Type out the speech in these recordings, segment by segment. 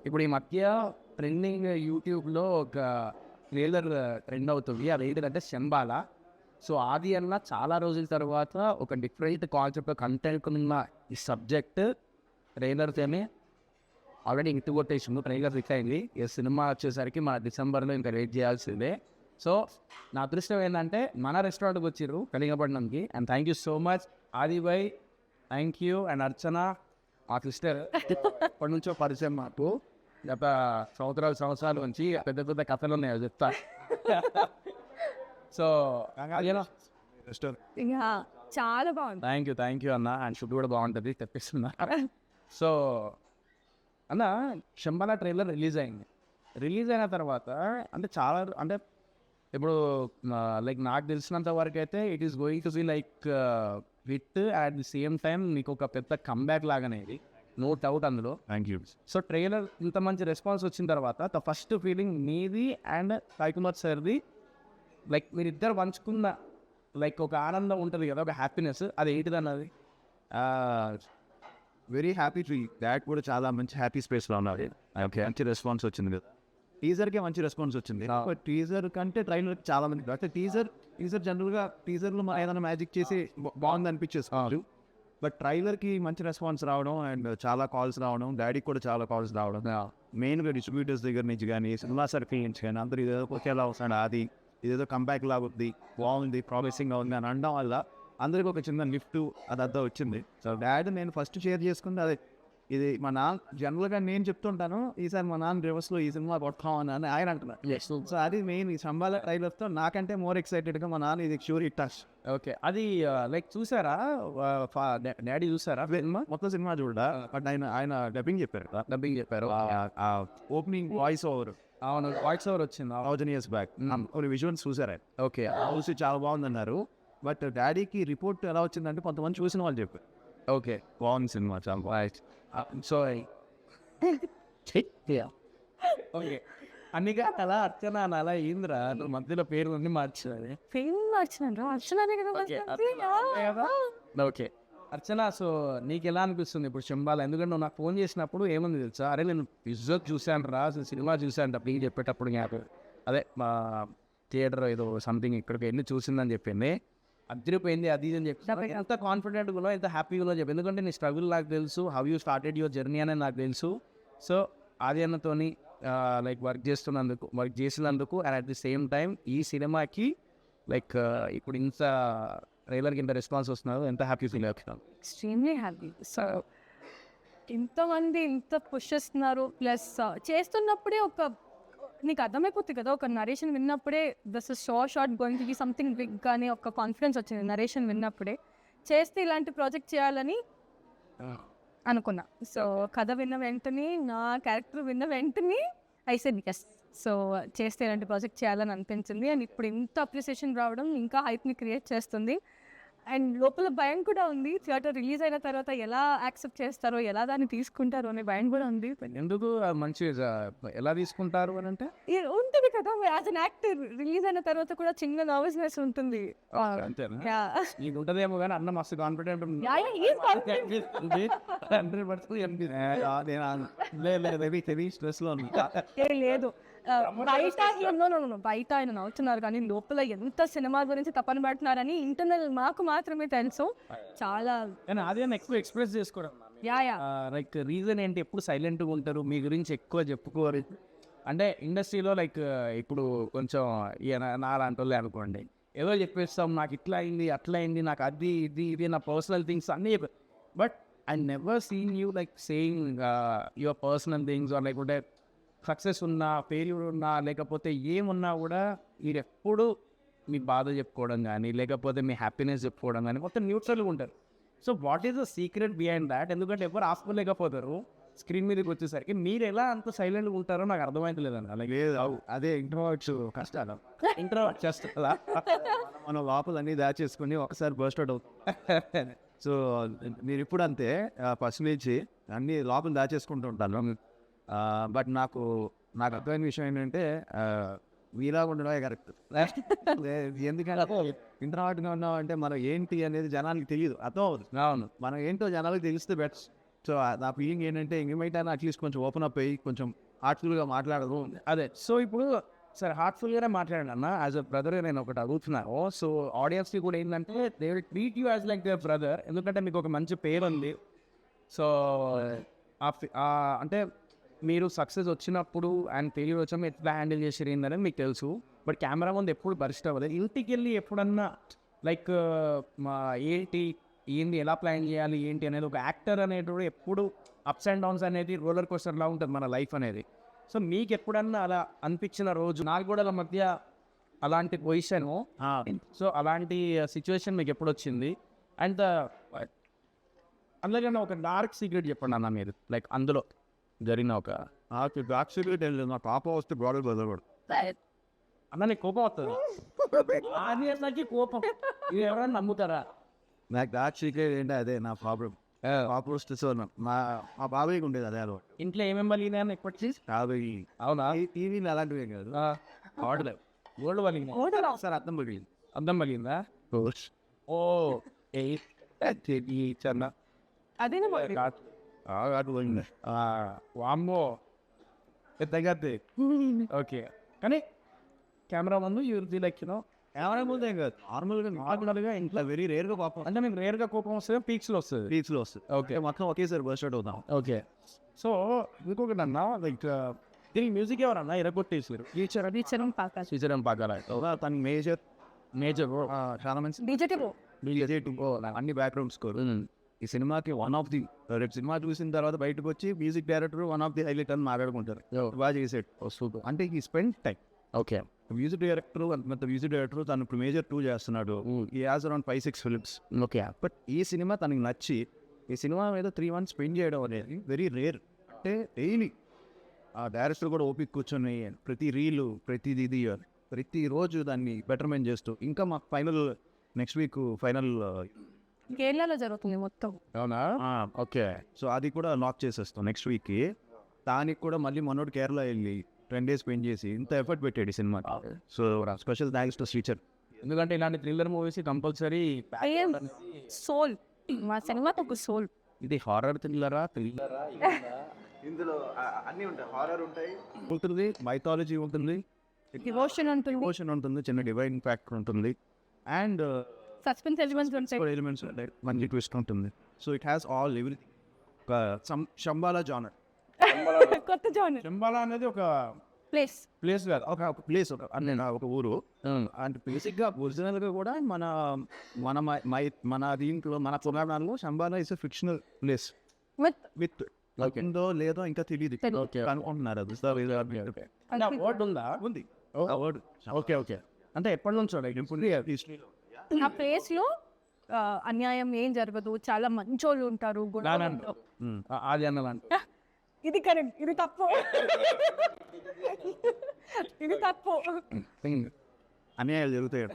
ఇప్పుడు ఈ మధ్య ట్రెండింగ్ యూట్యూబ్లో ఒక ట్రైలర్ ట్రెండ్ అవుతుంది. అది ఏంటంటే శంబాల. సో ఆది అన్న చాలా రోజుల తర్వాత ఒక డిఫరెంట్ కాన్సెప్ట్ కంటెంట్ ఉన్న ఈ సబ్జెక్ట్ ట్రైలర్తోనే ఆల్రెడీ ఇంటి కొట్టేసింది. ట్రైలర్ రిలీజ్ అయింది. ఈ సినిమా వచ్చేసరికి మన డిసెంబర్లో ఇంకా వెయిట్ చేయాల్సిందే. సో నా అదృష్టం ఏంటంటే మన రెస్టారెంట్కి వచ్చిర్రు కలిగపట్నంకి. And thank you so much Aadi bye, thank you. And Archana మా సిస్టర్ ఎప్పటి నుంచో పరిచయం మాకు. గత సంవత్సరాల నుంచి పెద్ద పెద్ద కథలు ఉన్నాయి చెప్తా. సో చాలా బాగుంది. థ్యాంక్ యూ అన్న. అండ్ ఫుడ్ కూడా బాగుంటుంది తెప్పిస్తున్నా. సో అన్న శంబాల ట్రైలర్ రిలీజ్ అయింది. రిలీజ్ అయిన తర్వాత అంటే చాలా అంటే ఇప్పుడు లైక్ నాకు తెలిసినంత వరకు అయితే it is going to be like hit at the same time నీకు ఒక పెద్ద కంబ్యాక్ లాగానే ఇది, నో డౌట్ అందులో. Thank you. సో ట్రైలర్ ఇంత మంచి రెస్పాన్స్ వచ్చిన తర్వాత ద ఫస్ట్ ఫీలింగ్ మీది అండ్ సాయి కుమార్ సార్ది, లైక్ మీరిద్దరు పంచుకున్న లైక్ ఒక ఆనందం ఉంటుంది కదా, ఒక హ్యాపీనెస్, అది ఏంటిది అన్నది? Very happy to that. కూడా చాలా మంచి హ్యాపీ స్పేస్లో ఉన్నారు. ఓకే, మంచి రెస్పాన్స్ వచ్చింది కదా. టీజర్కే మంచి రెస్పాన్స్ వచ్చింది. బట్ టీజర్ కంటే ట్రైలర్ చాలా మంది అంటే టీజర్ జనరల్గా టీజర్లో ఏదైనా మ్యాజిక్ చేసి బాగుంది అనిపించేసుకోవచ్చు. బట్ ట్రైలర్కి మంచి రెస్పాన్స్ రావడం అండ్ చాలా కాల్స్ రావడం, డాడీకి కూడా చాలా కాల్స్ రావడం, మెయిన్గా డిస్ట్రిబ్యూటర్స్ దగ్గర నుంచి కానీ సినిమా సర్కిల్ నుంచి కానీ అందరూ ఇదేదో ఒకేలా వస్తాడు, అది ఇదేదో కంబ్యాక్ లాగా ఉంది, బాగుంది, ప్రామిసింగ్గా ఉంది అని అనడం వల్ల అందరికీ ఒక చిన్న లిఫ్ట్ అదంతా వచ్చింది. సో డాడీ నేను ఫస్ట్ షేర్ చేసుకుంది అదే, ఇది మా నాన్న జనరల్గా నేను చెప్తుంటాను ఈసారి మా నాన్న రివర్స్లో ఈ సినిమా కొట్టామని అని ఆయన అంటున్నారు. సో అది మెయిన్ ఈ సంబాల ట్రైలర్తో నాకంటే మోర్ ఎక్సైటెడ్గా మా నాన్న ఇది షూర్ హిట్ టచ్. ఓకే, అది లైక్ చూసారా డాడీ చూసారా సినిమా? మొత్తం సినిమా చూడ, బట్ ఆయన డబ్బింగ్ చెప్పారు కదా, డబ్బింగ్ చెప్పారు. ఓపెనింగ్ వాయిస్ ఓవర్, అవును, వాయిస్ ఓవర్ వచ్చింది 1000 years బ్యాక్. కొన్ని విజువల్స్ చూసారు, ఓకే, చూసి చాలా బాగుందన్నారు. బట్ డాడీకి రిపోర్ట్ ఎలా వచ్చిందంటే కొంతమంది చూసిన వాళ్ళు చెప్పారు ఓకే బాగుంది సినిమా చాలా బాగుంది. సో ఓకే అన్నిగా అలా అర్చన అని అలా ఏంద్రా నువ్వు మధ్యలో పేరు అన్ని మార్చినది? ఫేమ్ మార్చినాను అర్చననే కదా. ఓకే అర్చన, సో నీకు ఎలా అనిపిస్తుంది ఇప్పుడు శంబాల? ఎందుకంటే నువ్వు నాకు ఫోన్ చేసినప్పుడు ఏముంది తెలుసా, అరే నేను విజువల్ చూశాను రా, అసలు సినిమా చూశాను ప్లీజ్ చెప్పేటప్పుడు జ్ఞాపకం అదే మా థియేటర్ ఏదో సంథింగ్ ఇక్కడికి వెళ్ళి చూసిందని చెప్పింది, అదిరిపోయింది అది అని చెప్పి. ఎంత కాన్ఫిడెంట్గా ఎంత హ్యాపీగా చెప్పి, ఎందుకంటే నీ స్ట్రగుల్ నాకు తెలుసు, how you started your journey అనేది నాకు తెలుసు. సో ఆది అన్నతోని లైక్ వర్క్ చేసినందుకు and at the same time ఈ సినిమాకి లైక్ ఇప్పుడు ఇంత ట్రైలర్కి ఇంత రెస్పాన్స్ వస్తున్నారు, ఎంత హ్యాపీ ఫీల్ అవుతున్నాను? Extremely happy. సో ఇంతమంది ఇంత పుష్ చేస్తున్నారు, ప్లస్ చేస్తున్నప్పుడే ఒక నీకు అర్థమైపోతుంది కదా, ఒక నరేషన్ విన్నప్పుడే this is short going to be something big కానీ ఒక కాన్ఫిడెన్స్ వచ్చింది నరేషన్ విన్నప్పుడే. చేస్తే ఇలాంటి ప్రాజెక్ట్ చేయాలని అనుకున్నా. సో కథ విన్న వెంటనే, నా క్యారెక్టర్ విన్న వెంటనే ఐ సెడ్ ఎస్. సో చేస్తే ఇలాంటి ప్రాజెక్ట్ చేయాలని అనిపించింది. అండ్ ఇప్పుడు ఇంత అప్రిసియేషన్ రావడం ఇంకా హైప్ని క్రియేట్ చేస్తుంది. అండ్ లోపల భయం కూడా ఉంది, థియేటర్ రిలీజ్ అయిన తర్వాత ఎలా యాక్సెప్ట్ చేస్తారో, ఎలా దాన్ని తీసుకుంటారో అనే భయం కూడా ఉంది. ఎందుకు మంచిగా ఎలా తీసుకుంటారు అని అంటే ఉంటుంది కదా, యాజ్ అన్ యాక్టర్ రిలీజ్ అయిన తర్వాత కూడా చిన్న నర్వస్నెస్ ఉంటుంది. అంతేనా? నీకు ఉంటుందేమో కానీ అన్న మస్తు కాన్ఫిడెంట్ స్ట్రెస్లో లేదు. బయట ఆయన నవ్వుతున్నారు కానీ లోపల ఎంత సినిమా గురించి తపన పడుతున్నారని ఇంటర్నల్ మాకు మాత్రమే తెలుసు. చాలా అదే ఎక్కువ ఎక్స్ప్రెస్ చేసుకోవడం. లైక్ రీజన్ ఏంటి, ఎప్పుడు సైలెంట్గా ఉంటారు, మీ గురించి ఎక్కువ చెప్పుకోరు అంటే ఇండస్ట్రీలో? లైక్ ఇప్పుడు కొంచెం నా లాంటి వాళ్ళే అనుకోండి, ఏదో చెప్పేస్తాం, నాకు ఇట్లా అయింది అట్లా అయింది, నాకు అది ఇది నా పర్సనల్ థింగ్స్ అన్నీ. But I never seen you like saying your personal things are like అంటే సక్సెస్ ఉన్నా, ఫెయిల్యూర్ ఉన్నా, లేకపోతే ఏమున్నా కూడా మీరు ఎప్పుడు మీ బాధ చెప్పుకోవడం కానీ, లేకపోతే మీ హ్యాపీనెస్ చెప్పుకోవడం కానీ మొత్తం న్యూట్రల్గా ఉంటారు. So what is the secret behind that? ఎందుకంటే ఎవరు ఆపుకోలేకపోతారు స్క్రీన్ మీదకి వచ్చేసరికి. మీరు ఎలా అంత సైలెంట్గా ఉంటారో నాకు అర్థమైతే లేదండి. అలాగే అదే ఇంట్రోవర్ట్స్ కష్టాలు, ఇంట్రోవర్ట్ చేస్తా మనం లోపల అన్నీ దాచేసుకుని ఒకసారి బర్స్ట్ అవుట్ అవుతుంది. సో నేను ఇప్పుడు అంతే, ఫస్ట్ నుంచి అన్నీ లోపల దాచేసుకుంటూ ఉంటాను. బట్ నాకు అర్థమైన విషయం ఏంటంటే వీలాగా ఉండడమే కరెక్ట్. ఎందుకంటే ఇంట్రావర్ట్గా ఉన్నాం అంటే మనం ఏంటి అనేది జనానికి తెలియదు, అర్థం అవుతుంది. అవును, మనం ఏంటో జనాలకు తెలిస్తే బెటర్. సో నా ఫీలింగ్ ఏంటంటే ఏమైతే అట్లీస్ట్ కొంచెం ఓపెన్ అప్ అయ్యి కొంచెం హార్ట్ఫుల్గా మాట్లాడదు. అదే సో ఇప్పుడు సరే హార్ట్ఫుల్గానే మాట్లాడండి అన్న. యాజ్ అ బ్రదర్ నేను ఒకటి అడుగుతున్నాను. సో ఆడియన్స్కి కూడా ఏంటంటే they will treat you as like the brother, ఎందుకంటే మీకు ఒక మంచి పేరు ఉంది. సో అంటే మీరు సక్సెస్ వచ్చినప్పుడు అండ్ ఫెయిల్యూర్ వచ్చినప్పుడు ఎట్లా హ్యాండిల్ చేసారు ఏంటనేది మీకు తెలుసు. బట్ కెమెరా ముందు ఎప్పుడు బర్స్ట్ అవ్వలేదు. ఇంటికి వెళ్ళి ఎప్పుడన్నా లైక్ ఏంది ఎలా ప్లాన్ చేయాలి ఏంటి అనేది ఒక యాక్టర్ అనేటువంటి ఎప్పుడు అప్స్ అండ్ డౌన్స్ అనేది రోలర్ కోస్టర్లా ఉంటుంది మన లైఫ్ అనేది. సో మీకు ఎప్పుడన్నా అలా అనిపించిన రోజు, నాలుగోడల మధ్య అలాంటి పొజిషను, సో అలాంటి సిచ్యువేషన్ మీకు ఎప్పుడు వచ్చింది? అండ్ అందులో ఒక డార్క్ సీక్రెట్ చెప్పండి అన్న మీరు, లైక్ అందులో జరిగిన ఒక నాకు డార్క్ సీక్రెట్ ఏం లేదు. నా పాప వస్తే గొడవలు బదలకూడదు. అన్న నీకు కోపం వస్తుంది? అది అన్నకి కోపం ఇది ఎవరైనా నమ్ముతారా? నాకు డార్క్ సీక్రెట్ ఏంటి అదే నా ప్రాబ్లం. పాప వస్తే సో మా బాబాయ్కి ఉండేది అదే అలవాటు. ఇంట్లో ఏమేమి పలిగినాయని ఎప్పటి బాబాయ్ అవునా? టీవీలు అలాంటివి ఏం కాదు. ఆడలేవు గోల్డ్ పలిగినా సార్ అర్థం పగిలింది. అర్థం పలిగిందా? ఓ చన్న అదేనా వామ్మో తగ్గద్ది. ఓకే కానీ కెమెరా ముందు యూజ్ లైక్ కెమెరా ముందు ఏం కాదు, నార్మల్గా ఇంట్లో వెరీ రేర్గా పాపం అంటే మీకు రేర్గా కోపం వస్తుంది, పీక్స్లో వస్తుంది. పీక్స్లో వస్తుంది. ఓకే మొత్తం ఒకేసారి బర్స్ట్ అవుట్ అవుతాం. ఓకే సో ఇంకొకటి అన్న లైక్ దీనికి మ్యూజిక్ ఎవరన్నా ఇరగొట్టేసారు? టీచర్ పాకాల తనకి మేజర్ చాలా మంచి అన్ని బ్యాక్గ్రౌండ్ స్కోర్. ఈ సినిమాకి వన్ ఆఫ్ ది రేపు సినిమా చూసిన తర్వాత బయటకు వచ్చి music director one of the highlight అని మాట్లాడుకుంటారు. బాగా చేసాడు సూపర్. అంటే ఈ spend time. Okay music director తను ఇప్పుడు మేజర్ 2 చేస్తున్నాడు. ఈ has around 5-6 films. Okay but ఈ సినిమా తనకి నచ్చి ఈ సినిమా మీద 3 months స్పెండ్ చేయడం అనేది వెరీ రేర్. అంటే డైలీ ఆ డైరెక్టర్ కూడా ఓపిక కూర్చొని ప్రతి రీలు ప్రతిరోజు దాన్ని బెటర్మెంట్ చేస్తూ ఇంకా మాకు ఫైనల్ నెక్స్ట్ వీక్ ఫైనల్ కేరళలో జరుగుతుంది మొత్తం. అవునా? ఓకే సో అది కూడా లాక్ చేసేస్తాం నెక్స్ట్ వీక్కి. దానికి కూడా మళ్ళీ మనోడు కేరళ వెళ్ళి 10 days స్పెండ్ చేసి ఇంత ఎఫర్ట్ పెట్టాడు ఈ సినిమా. So special thanks to Srichar. ఎందుకంటే ఇలాంటి థ్రిల్లర్ మూవీస్ కంపల్సరీ సోల్, మా సినిమాకి ఒక సోల్. ఇది హారర్ థ్రిల్లరా? ఇందులో అన్నీ ఉంటాయి, హారర్ ఉంటాయి, ఉంటుంది మైథాలజీ ఉంటుంది, డివోషన్ ఉంటుంది, చిన్న డివైన్ ఫ్యాక్టర్ ఉంటుంది, అండ్ సస్పెన్స్ ఎలిమెంట్స్ ఉంటాయి, మంచి ట్విస్ట్ ఉంటుంది. So it has all everything. Shambala genre. కొత్త జానర్. శంబాలా అనేది ఒక ప్లేస్ కాదు, ఒక ప్లేస్, ఒక ఊరు. అండ్ బేసిక్గా ఒరిజినల్గా కూడా మన మన మన దీంట్లో మన పురాణాల్లో Shambala is a fictional place with ఉందో లేదో ఇంకా తెలియదు, అనుకుంటున్నారు. అది వర్డ్ ఉందా? ఉంది. ఓకే ఓకే అంటే ఎప్పటి నుంచో హిస్టరీలో ఆ ప్లేస్ లో అన్యాయం ఏం జరగదు, చాలా మంచోళ్ళు ఉంటారు. అది అన్నదంట. ఇది కరెక్ట్, ఇది తప్పు, ఇది తప్పు. అన్యాయాలు జరుగుతాయి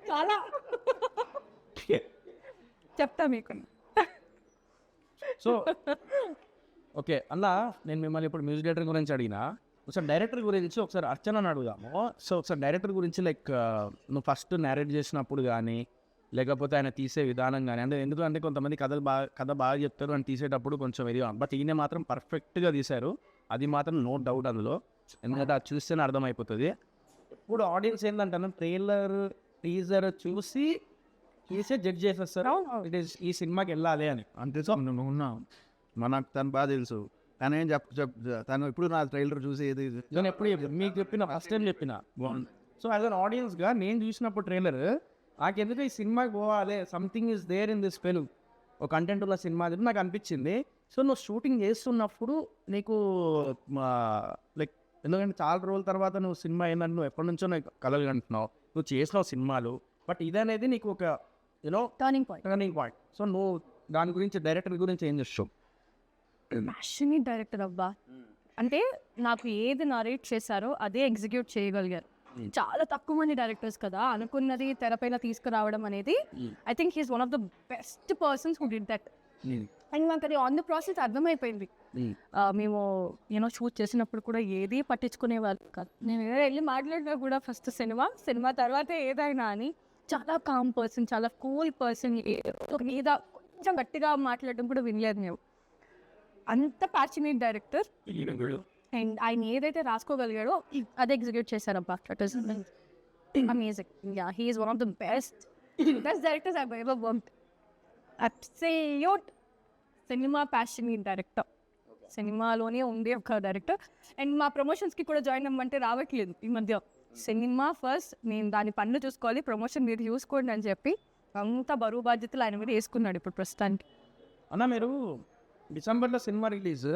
చాలా. చెప్తా మీకు. సో ఓకే అన్న, నేను మిమ్మల్ని ఇప్పుడు మ్యూజిక్ డైరెక్టర్ గురించి అడిగినా, ఒకసారి డైరెక్టర్ గురించి ఒకసారి అర్చనని అడుగుదాము. సో ఒకసారి డైరెక్టర్ గురించి లైక్ నువ్వు ఫస్ట్ నేరేట్ చేసినప్పుడు కానీ లేకపోతే ఆయన తీసే విధానం కానీ, అంటే ఎందుకంటే కొంతమంది కథ బాగా చెప్తారు అని తీసేటప్పుడు కొంచెం ఇది, బట్ ఈయన మాత్రం పర్ఫెక్ట్గా తీశారు, అది మాత్రం నో డౌట్ అందులో. ఎందుకంటే అది చూస్తేనే అర్థమైపోతుంది. ఇప్పుడు ఆడియన్స్ ఏంటంటే ట్రైలర్ టీజర్ చూసి తీసే జడ్జ్ చేసేస్తారు, ఇట్ ఈస్ ఈ సినిమాకి వెళ్ళాలి అని. అంతే. సో నువ్వు ఉన్నావు, మనకు తను బాగా తెలుసు, తను ఏం తను ఎప్పుడు నా ట్రైలర్ చూసి ఏది నేను ఎప్పుడు మీకు చెప్పిన ఫస్ట్ టైం చెప్పిన. సో యాజ్ అన్ ఆడియన్స్గా నేను చూసినప్పుడు ట్రైలర్ నాకెందుకు ఈ సినిమాకి పోవాలి, something is there in this film, ఒక కంటెంట్ ఉన్న సినిమా అని నాకు అనిపించింది. సో నువ్వు షూటింగ్ చేస్తున్నప్పుడు నీకు లైక్ ఎందుకంటే చాలా రోజుల తర్వాత నువ్వు సినిమా ఏంటంటే నువ్వు ఎప్పటి నుంచో నాకు కలలు కంటున్నావు, నువ్వు చేసినావు సినిమాలు, బట్ ఇదనేది నీకు ఒక యూనో టర్నింగ్ పాయింట్. సో నువ్వు దాని గురించి డైరెక్టర్ గురించి ఏం చేస్తావు? ప్యాషనేట్ డైరెక్టర్ అబ్బా. అంటే నాకు ఏది నరేట్ చేశారో అదే ఎగ్జిక్యూట్ చేయగలిగారు. చాలా తక్కువ మంది డైరెక్టర్స్ కదా అనుకున్నది తెరపైన తీసుకురావడం అనేది. I think he's one of the best persons who did that. And మాకు అది ఆన్ ద ప్రాసెస్ అర్థమైపోయింది. మేము షూట్ చేసినప్పుడు కూడా ఏది పట్టించుకునేవాళ్ళు కాదు. నేను వెళ్ళి మాట్లాడినా కూడా ఫస్ట్ సినిమా తర్వాతే ఏదైనా అని. చాలా కామ్ పర్సన్, చాలా కూల్ పర్సన్. మీద కొంచెం గట్టిగా మాట్లాడడం కూడా వినలేదు మేము. అంత ప్యాషనేట్ డైరెక్టర్ అండ్ ఆయన ఏదైతే రాసుకోగలిగాడో అదే ఎగ్జిక్యూట్ చేశారబ్బా. That is amazing. Yeah, he is one of the best directors I ever worked. Absolute cinema passionate director, సినిమాలోనే ఉండే ఒక డైరెక్టర్. అండ్ మా ప్రమోషన్స్కి కూడా జాయిన్ అవ్వమంటే రావట్లేదు ఈ మధ్య. సినిమా ఫస్ట్, నేను దాని పనులు చూసుకోవాలి, ప్రమోషన్ మీరు చూసుకోండి అని చెప్పి అంత బరువు బాధ్యతలు ఆయన మీద వేసుకున్నాడు ఇప్పుడు ప్రస్తుతానికి. అన్న మీరు డిసెంబర్లో సినిమా రిలీజ్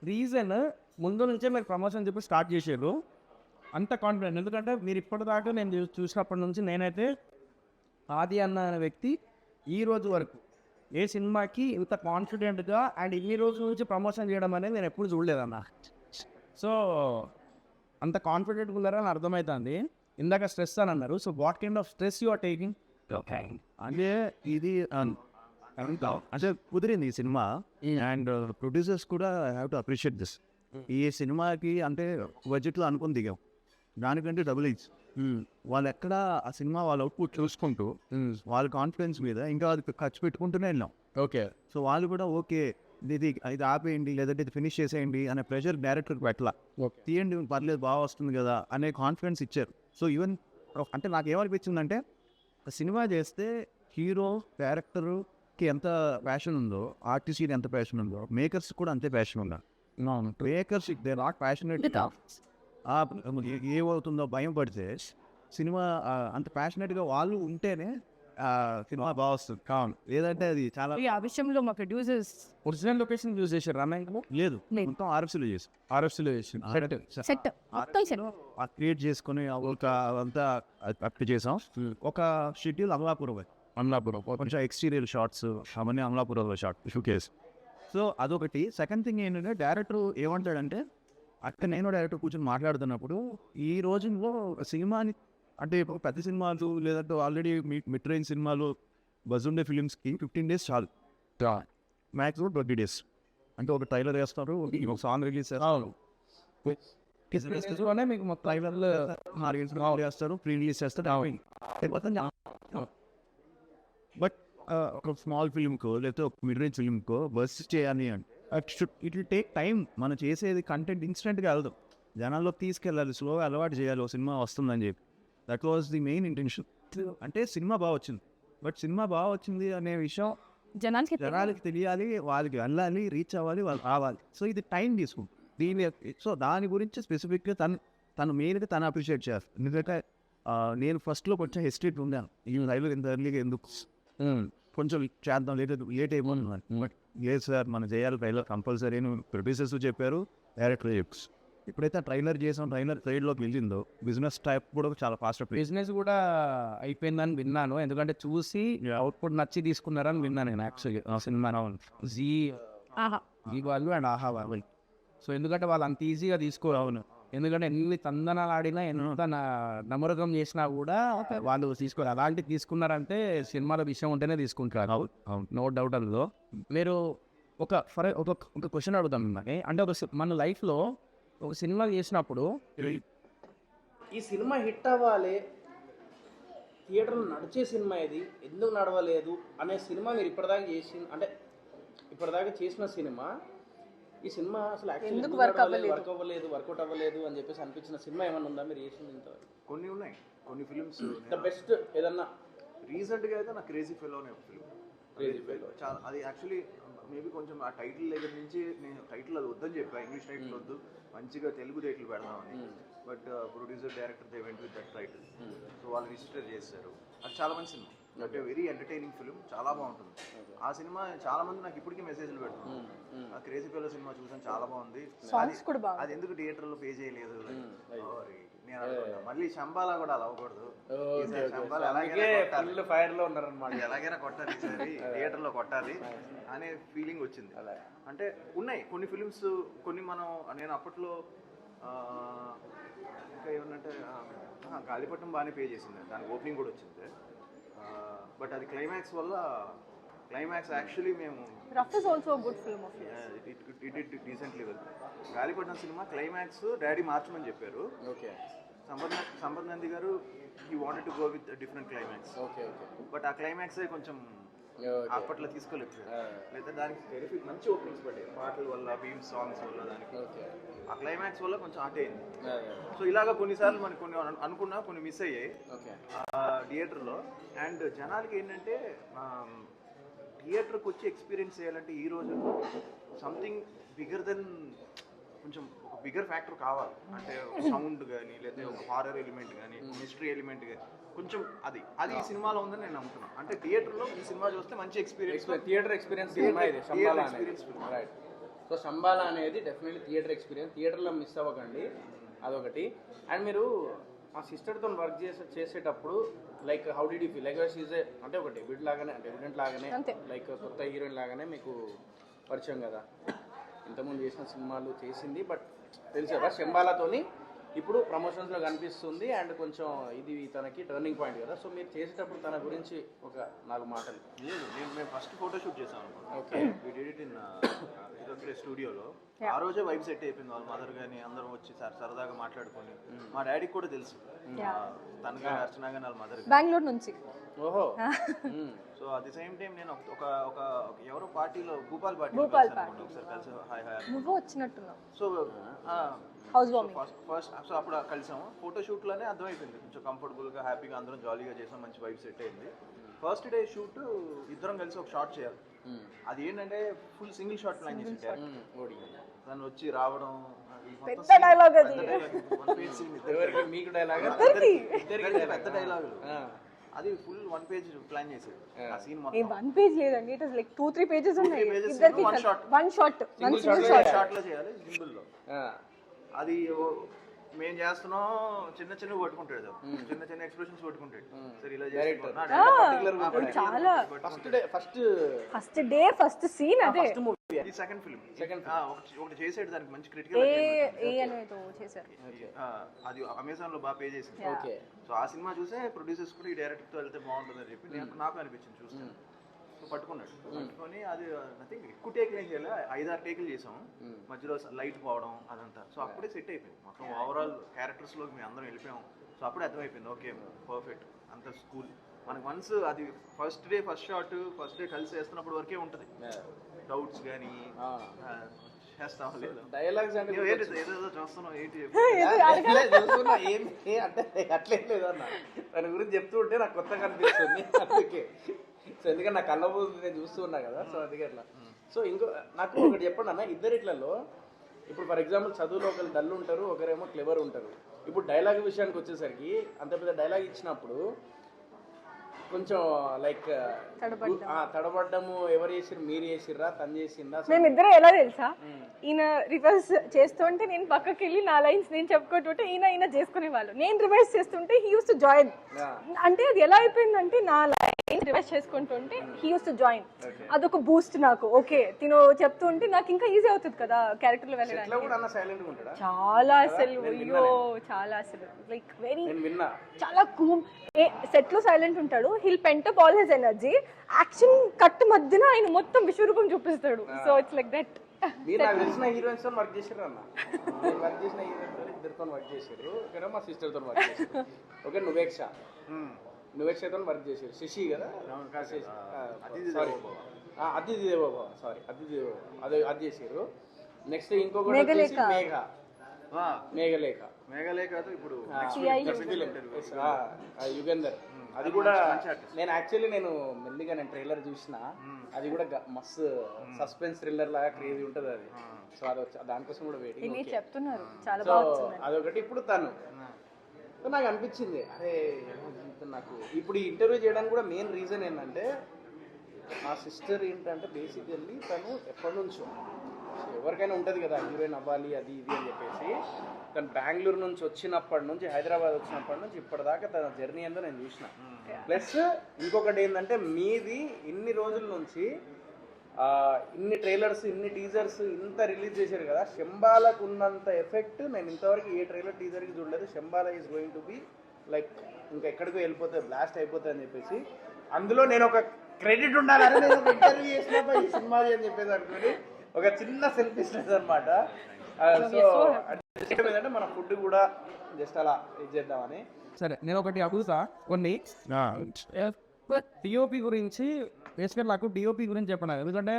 రీజన్ ముందు నుంచే మీరు ప్రమోషన్ చెప్పి స్టార్ట్ చేసారు, అంత కాన్ఫిడెంట్. ఎందుకంటే మీరు ఇప్పటిదాకా నేను చూసినప్పటి నుంచి నేనైతే ఆది అన్న అనే వ్యక్తి ఈ రోజు వరకు ఏ సినిమాకి ఇంత కాన్ఫిడెంట్గా అండ్ ఇన్ని రోజుల నుంచి ప్రమోషన్ చేయడం అనేది నేను ఎప్పుడు చూడలేదన్న. సో అంత కాన్ఫిడెంట్గా ఉన్నారని అర్థమవుతుంది. ఇందాక స్ట్రెస్ అని అన్నారు. So what kind of stress you are taking? అంటే ఇది అంటే కుదిరింది ఈ సినిమా అండ్ ప్రొడ్యూసర్స్ కూడా హ్యావ్ టు అప్రిషియేట్ దిస్. ఈ సినిమాకి అంటే బడ్జెట్లో అనుకుని దిగాం, దానికంటే డబుల్ ఇచ్చి వాళ్ళు ఎక్కడ ఆ సినిమా వాళ్ళ అవుట్పుట్ చూసుకుంటూ వాళ్ళ కాన్ఫిడెన్స్ మీద ఇంకా అది ఖర్చు పెట్టుకుంటూనే వెళ్ళాం. ఓకే. సో వాళ్ళు కూడా ఓకే ఇది ఆపేయండి లేదంటే ఇది ఫినిష్ చేసేయండి అనే ప్రెషర్ డైరెక్టర్కి పెట్టాల, తీయండి పర్లేదు బాగా వస్తుంది కదా అనే కాన్ఫిడెన్స్ ఇచ్చారు. సో ఈవెన్ అంటే నాకు ఏమనిపించిందంటే సినిమా చేస్తే హీరో డైరెక్టర్కి ఎంత ప్యాషన్ ఉందో, ఆర్టిస్ట్కి ఎంత ప్యాషన్ ఉందో, మేకర్స్ కూడా అంతే ప్యాషన్ ఉండాలి. మేకర్స్ దే నాట్ ప్యాషనేట్, ఏమవుతుందో భయం పడితే సినిమా అంత ప్యాషనేట్గా వాళ్ళు ఉంటేనే సినిమా బాగా వస్తుంది. కావాలి లేదంటే అది చాలా ఆ విషయంలో మా ప్రొడ్యూసర్స్ ఒరిజినల్ లొకేషన్ యూజ్ చేశారు రన్న? లేదు, మొత్తం ఆర్ఎఫ్సీలో చేసాం. ఆర్ఎఫ్సీలో చేసారు సెట్ మొత్తం సెట్ క్రియేట్ చేసుకుని ఒక అంతా అప్ చేసాం. ఒక షెడ్యూల్ అమలాపురం కొంచెం ఎక్స్టీరియర్ షార్ట్స్ అవన్నీ అమలాపురంలో షూకేస్. సో అదొకటి. సెకండ్ థింగ్ ఏంటంటే డైరెక్టర్ ఏమంటాడంటే అక్కడ నేను డైరెక్టర్ కూర్చొని మాట్లాడుతున్నప్పుడు ఈ రోజుల్లో సినిమాని అంటే ఇప్పుడు పెద్ద సినిమాలు లేదంటే ఆల్రెడీ మిడ్ రేంజ్ సినిమాలు బజ్ ఉండే ఫిలిమ్స్కి 15 days చాలు, మ్యాక్సిమం 20 days. అంటే ఒక ట్రైలర్ వేస్తారు, ఒక సాంగ్ రిలీజ్ చేస్తారు, మీకు మొత్తం ట్రైలర్లో చేస్తారు, ప్రీ రిలీజ్ చేస్తారు. బట్ ఒక స్మాల్ ఫిల్మ్కో లేకపోతే ఒక మిడ్ రేంజ్ ఫిల్మ్కో బస్ చేయాలి అంటే ఇట్ విల్ టేక్ టైం. మనం చేసేది కంటెంట్ ఇన్స్టెంట్గా వెళ్దాం, జనాల్లోకి తీసుకెళ్ళాలి, స్లోగా అలవాటు చేయాలి, ఒక సినిమా వస్తుందని చెప్పి. That was the main intention. అంటే సినిమా బాగా వచ్చింది, బట్ సినిమా బాగా వచ్చింది అనే విషయం జనాలకి తెలియాలి, వాళ్ళకి వెళ్ళాలి, రీచ్ అవ్వాలి, వాళ్ళు రావాలి. సో ఇది టైం తీసుకుంటుంది. సో దాని గురించి స్పెసిఫిక్గా తను మెయిన్గా తను అప్రిషియేట్ చేస్తాను. ఎందుకంటే నేను ఫస్ట్లో కొంచెం హెసిటేట్ ఉన్నాను, ఈ రైలు ఇంత ఎర్లీగా ఎందుకు కొంచెం చేద్దాం, లేట్ అయిపోయింది. బట్ లేదు సార్ మనం చేయాలి ట్రైలర్ కంపల్సరీ అని ప్రొడ్యూసర్స్ చెప్పారు, డైరెక్టర్ చెప్పు. ఎప్పుడైతే ట్రైలర్ చేసాం, ట్రైలర్ ట్రైడ్లోకి వెళ్ళిందో బిజినెస్ టైప్ కూడా చాలా ఫాస్ట్. బిజినెస్ కూడా అయిపోయిందని విన్నాను, ఎందుకంటే చూసి అవుట్పుట్ నచ్చి తీసుకున్నారని విన్నాను నేను యాక్చువల్గా సినిమా జీ వాళ్ళు అండ్ ఆహా వాళ్ళు. సో ఎందుకంటే వాళ్ళు అంత ఈజీగా తీసుకోవాలి, ఎందుకంటే ఎన్ని తందనాలు ఆడినా ఎంత నమ్మకం చేసినా కూడా వాళ్ళు తీసుకోవాలి. అలాంటివి తీసుకున్నారంటే సినిమాల విషయం ఉంటేనే తీసుకుంటారు, నో డౌట్ అందులో. మీరు ఒక క్వశ్చన్ అడుగుతాం మిమ్మల్ని. అంటే మన లైఫ్లో ఒక సినిమా చేసినప్పుడు ఈ సినిమా హిట్ అవ్వాలి, థియేటర్లో నడిచే సినిమా ఇది, ఎందుకు నడవలేదు అనే సినిమా మీరు ఇప్పటిదాకా చేసిన సినిమా, ఈ సినిమా అసలు యాక్చువల్లీ వర్కౌట్ అవ్వలేదు అని చెప్పేసి అనిపించిన సినిమా ఏమైనా ఉందా మీరు చేసింది? ఇంతవరకు కొన్ని ఉన్నాయి, కొన్ని ఫిల్మ్స్. ద బెస్ట్ ఏదన్నా రీసెంట్గా అయితే నాకు క్రేజీ ఫెలో అనే ఒక ఫిల్మ్, చాలా అది యాక్చువల్లీ మేబీ కొంచెం ఆ టైటిల్ దగ్గర నుంచి నేను టైటిల్ అది వద్దని చెప్పా, ఇంగ్లీష్ టైటిల్ వద్దు, మంచిగా తెలుగు టైటిల్ పెడదామని. But producer director they went with that title. So వాళ్ళు రిజిస్టర్ చేశారు. అది చాలా మంచి సినిమా, అంటే వెరీ ఎంటర్టైనింగ్ ఫిలిం, చాలా బాగుంటుంది. ఆ సినిమా చాలా మంది నాకు ఇప్పటికీ మెసేజ్లు పెడుతున్నారు, ఆ క్రేజీ ఫెలో సినిమా చూసాను చాలా బాగుంది, అది ఎందుకు థియేటర్లో పే చేయలేదు. నేను అనుకున్నా మళ్ళీ శంబాలా కూడా అలా అవ్వకూడదు, ఎలాగైనా కొట్టాలి ఈసారి థియేటర్లో కొట్టాలి అనే ఫీలింగ్ వచ్చింది. అంటే ఉన్నాయి కొన్ని ఫిలిమ్స్, కొన్ని నేను అప్పట్లో ఇంకా ఏమన్నంటే గాలిపటం బాగానే పే చేసింది, దానికి ఓపెనింగ్ కూడా వచ్చింది. బట్ అది క్లైమాక్స్ వల్ల, క్లైమాక్స్ యాక్చువల్లీ మేము ఇట్ డీసెంట్లీ వెల్. గాలిపటం సినిమా క్లైమాక్స్ డాడీ మార్చమని చెప్పారు. ఓకే. సంపత్ నంది గారు he wanted to go with different climax. But ఆ క్లైమాక్సే కొంచెం అప్పట్లో తీసుకోలేదు లేదా దానికి టెరిఫిక్ మంచి ఓపెనింగ్స్ పడ్డాయి పాటల వల్ల బీమ్ సాంగ్స్ వల్ల దానికి ఆ క్లైమాక్స్ వల్ల కొంచెం ఆటే అయింది. సో ఇలాగ కొన్నిసార్లు మనకి కొన్ని అనుకున్నా కొన్ని మిస్ అయ్యాయి థియేటర్లో. అండ్ జనాలకి ఏంటంటే థియేటర్కి వచ్చి ఎక్స్పీరియన్స్ చేయాలంటే ఈ రోజుల్లో సంథింగ్ బిగ్గర్ దెన్ కొంచెం ఒక బిగ్గర్ ఫ్యాక్టర్ కావాలి. అంటే సౌండ్ కానీ లేదా ఒక హారర్ ఎలిమెంట్ కానీ మిస్టరీ ఎలిమెంట్ కానీ కొంచెం అది ఈ సినిమాలో ఉందని నేను నమ్ముతున్నాను. అంటే థియేటర్లో ఈ సినిమా చూస్తే మంచి ఎక్స్పీరియన్స్ థియేటర్ ఎక్స్పీరియన్స్ సినిమా ఇది శంబాలా అనేది. రైట్. సో శంబాలా అనేది డెఫినెట్లీ థియేటర్ ఎక్స్పీరియన్స్. థియేటర్లో మిస్ అవ్వకండి, అదొకటి. అండ్ మీరు మా సిస్టర్తో వర్క్ చేసేటప్పుడు like how did you feel? Like she's అంటే ఒక డెబ్యూట్ లాగానే, డెబ్యూటెంట్ లాగానే, లైక్ కొత్త హీరోయిన్ లాగానే మీకు పరిచయం కదా. ఇంతకుముందు చేసిన సినిమాలు చేసింది, బట్ తెలుసు కదా శంబాలాతోని ఇప్పుడు ప్రమోషన్స్లో కనిపిస్తుంది. అండ్ కొంచెం ఇది తనకి టర్నింగ్ పాయింట్ కదా. సో మీరు చేసేటప్పుడు తన గురించి ఒక 4 మాటలు. లేదు, మేము ఫస్ట్ ఫోటోషూట్ చేసాం. Okay, we did it in ఇదొక్కడే స్టూడియోలో. ఆ రోజే వైబ్ సెట్ అయిపోయింది. వాళ్ళ మదర్ కానీ అందరం వచ్చి సరదాగా మాట్లాడుకొని, మా డాడీకి కూడా తెలుసు తన కానీ అర్చన కానీ వాళ్ళ మదర్ బెంగళూరు నుంచి. ఓహో. So at the same time నేను ఒక ఎవరో పార్టీలో భూపాల్ పార్టీ ఒకసారి కలిసి హాయ్ నువ్వు వచ్చినట్టున్నావు. సో ఫస్ట్ సో అప్పుడు కలిసాము. ఫోటోషూట్లోనే అర్థమైపోయింది కొంచెం కంఫర్టబుల్గా హ్యాపీగా అందరం జాలీగా చేసాం, మంచి వైబ్ సెట్ అయింది. ఫస్ట్ డే షూట్ ఇద్దరం కలిసి ఒక షాట్ చేయాలి. అది ఏంటంటే ఫుల్ సింగిల్ షాట్ ప్లాన్ చేసి తను వచ్చి రావడం పెద్ద డైలాగులు. అది ఫుల్ 1 పేజ్ ప్లాన్ చేసేది. ఆ సీన్ మొత్తం 1 పేజ్ లేదండి, ఇట్ ఇస్ లైక్ 2-3 పేజెస్ ఉన్నాయి. వన్ షాట్ లో చేయాలి సింగిల్ లో. అది మేము చేస్తున్నాం, చిన్న చిన్న కొట్టుకుంటాడు, చిన్న చిన్న ఎక్స్ప్రెషన్స్ కొట్టుకుంటాడు. సరే ఇలా చాలా ఫస్ట్ డే ఫస్ట్ సీన్ అదే. ఇది సెకండ్ ఫిల్మ్. ఒకటి చేసాడు, దానికి మంచి క్రిటికల్ అది అమెజాన్ లో బాగా పే చేసింది. సో ఆ సినిమా చూసే ప్రొడ్యూసర్స్ కూడా ఈ డైరెక్టర్ తో వెళ్తే బాగుంటుంది అని చెప్పి నాకు అనిపించింది చూస్తాను. పట్టుకున్నాడు, పట్టుకొని అది నథింగ్ ఎక్కువ టేకులు ఏం చేయాలి, 5-6 టేకులు చేసాం. మధ్యలో లైట్ పోవడం అదంతా. సో అప్పుడే సెట్ అయిపోయింది మొత్తం. ఓవరాల్ క్యారెక్టర్స్ లోకి మేము అందరం వెళ్ళిపోయాం. సో అప్పుడే అర్థమైపోయింది ఓకే పర్ఫెక్ట్ అంత స్కూల్. మనకు వన్స్ అది first day first shot first day కలిసి వేస్తున్నప్పుడు వరకే ఉంటుంది. డౌట్స్ కానీ చేస్తాం లేదు డైలాగ్స్ అంటే ఏదో చూస్తున్నాం ఏంటి అంటే అట్లేం లేదన్న. దాని గురించి చెప్తూ ఉంటే నాకు కొత్తగా అనిపిస్తుంది అందుకే. సో ఎందుకంటే నా కళ్ళ నేను చూస్తూ ఉన్నా కదా. సో అందుకే అట్లా. సో ఇంకో నాకు ఒకటి చెప్పండి అన్న, ఇద్దరిట్లలో ఇప్పుడు ఫర్ ఎగ్జాంపుల్ చదువులో ఒకరు డల్ ఉంటారు, ఒకరేమో క్లెవర్ ఉంటారు. ఇప్పుడు డైలాగ్ విషయానికి వచ్చేసరికి అంత పెద్ద డైలాగ్ ఇచ్చినప్పుడు కొంచెం లైక్ తడబడ్డము, ఎవరు చేసిర్రు, మీరు చేసిర్రా, తను చేసిందా? మేమిద్దరం ఎలా తెలుసా, ఈయన రివర్స్ చేస్తుంటే నేను పక్కకి వెళ్ళి నా లైన్స్ నేను చెప్పుకుంటుంటే ఈయన చేసుకునేవాళ్ళు. నేను రివర్స్ చేస్తుంటే హీ యూస్ టు జాయిన్. అంటే అది ఎలా అయిపోయిందంటే నా లైన్ రివర్స్ చేసుకుంటుంటే హీ యూస్ టు జాయిన్. అదొక బూస్ట్ నాకు. ఓకే తిను చెప్తుంటే నాకు ఇంకా ఈజీ అవుతుంది కదా క్యారెక్టర్ లో వెళ్ళడానికి. చాలా అసలు అయ్యో చాలా అసలు లైక్ వెరీ చాలా కూల్. సెట్ లో సైలెంట్ ఉంటాడు, he'll pent up all his energy. Action cut మధ్యన ఆయన మొత్తం విశ్వరూపం చూపిస్తాడు. So it's like that. మీరు నాకు తెలిసిన హీరోయిన్స్ తో వర్క్ చేసారు అన్న. నేను వర్క్ చేసిన హీరోయిన్స్ ఇద్దరితో వర్క్ చేశారు. ఇక్కడ మా సిస్టర్ తో వర్క్ చేశారు. ఓకే నువ్వేక్షతో వర్క్ చేశారు. శశి కదా, అదితి దేవోభవ, సారీ అదితి దేవోభవ అది చేశారు. నెక్స్ట్ ఇంకొకటి మేఘలేఖ ఇప్పుడు యుగంధర్. అది కూడా నేను యాక్చువల్లీ నేను మెల్లిగా ట్రైలర్ చూసిన. అది కూడా మస్తు సస్పెన్స్ థ్రిల్లర్ లాగా క్రేజీ ఉంటుంది అది. సో అది దానికోసం కూడా వెయిటింగ్ చెప్తున్నారు. సో అదొకటి. ఇప్పుడు తను నాకు అనిపించింది అరే నాకు ఇప్పుడు ఈ ఇంటర్వ్యూ చేయడానికి కూడా మెయిన్ రీజన్ ఏంటంటే మా సిస్టర్ ఏంటంటే బేసికల్లీ తను ఎప్పటి నుంచో ఎవరికైనా ఉంటుంది కదా హీరోయిన్ అవ్వాలి అది ఇది అని చెప్పేసి. తను బెంగళూరు నుంచి వచ్చినప్పటి నుంచి, హైదరాబాద్ వచ్చినప్పటి నుంచి ఇప్పటిదాకా తన జర్నీ అంతా నేను చూసిన. ప్లస్ ఇంకొకటి ఏంటంటే మీది ఇన్ని రోజుల నుంచి ఇన్ని ట్రైలర్స్ ఇన్ని టీజర్స్ ఇంత రిలీజ్ చేశారు కదా. శంబాలకు ఉన్నంత ఎఫెక్ట్ నేను ఇంతవరకు ఏ ట్రైలర్ టీజర్కి చూడలేదు. Shambala is going to be like ఇంకా ఎక్కడికో వెళ్ళిపోతుంది, బ్లాస్ట్ అయిపోతుంది అని చెప్పేసి. అందులో నేను ఒక క్రెడిట్ ఉండాలని నేను ఒక ఇంటర్వ్యూ చేసినప్పుడు ఈ సినిమా అని చెప్పేసి అనుకోండి ఒక చిన్న సెల్ఫిష్నెస్ అనమాట. సో ఏంటంటే మన ఫుడ్ కూడా జస్ట్ అలా ఇది చేద్దామని. సరే నేను ఒకటి అడుగుతా కొన్ని. డిఓపి గురించి బేసిక్గా నాకు డిఓపి గురించి చెప్పను, ఎందుకంటే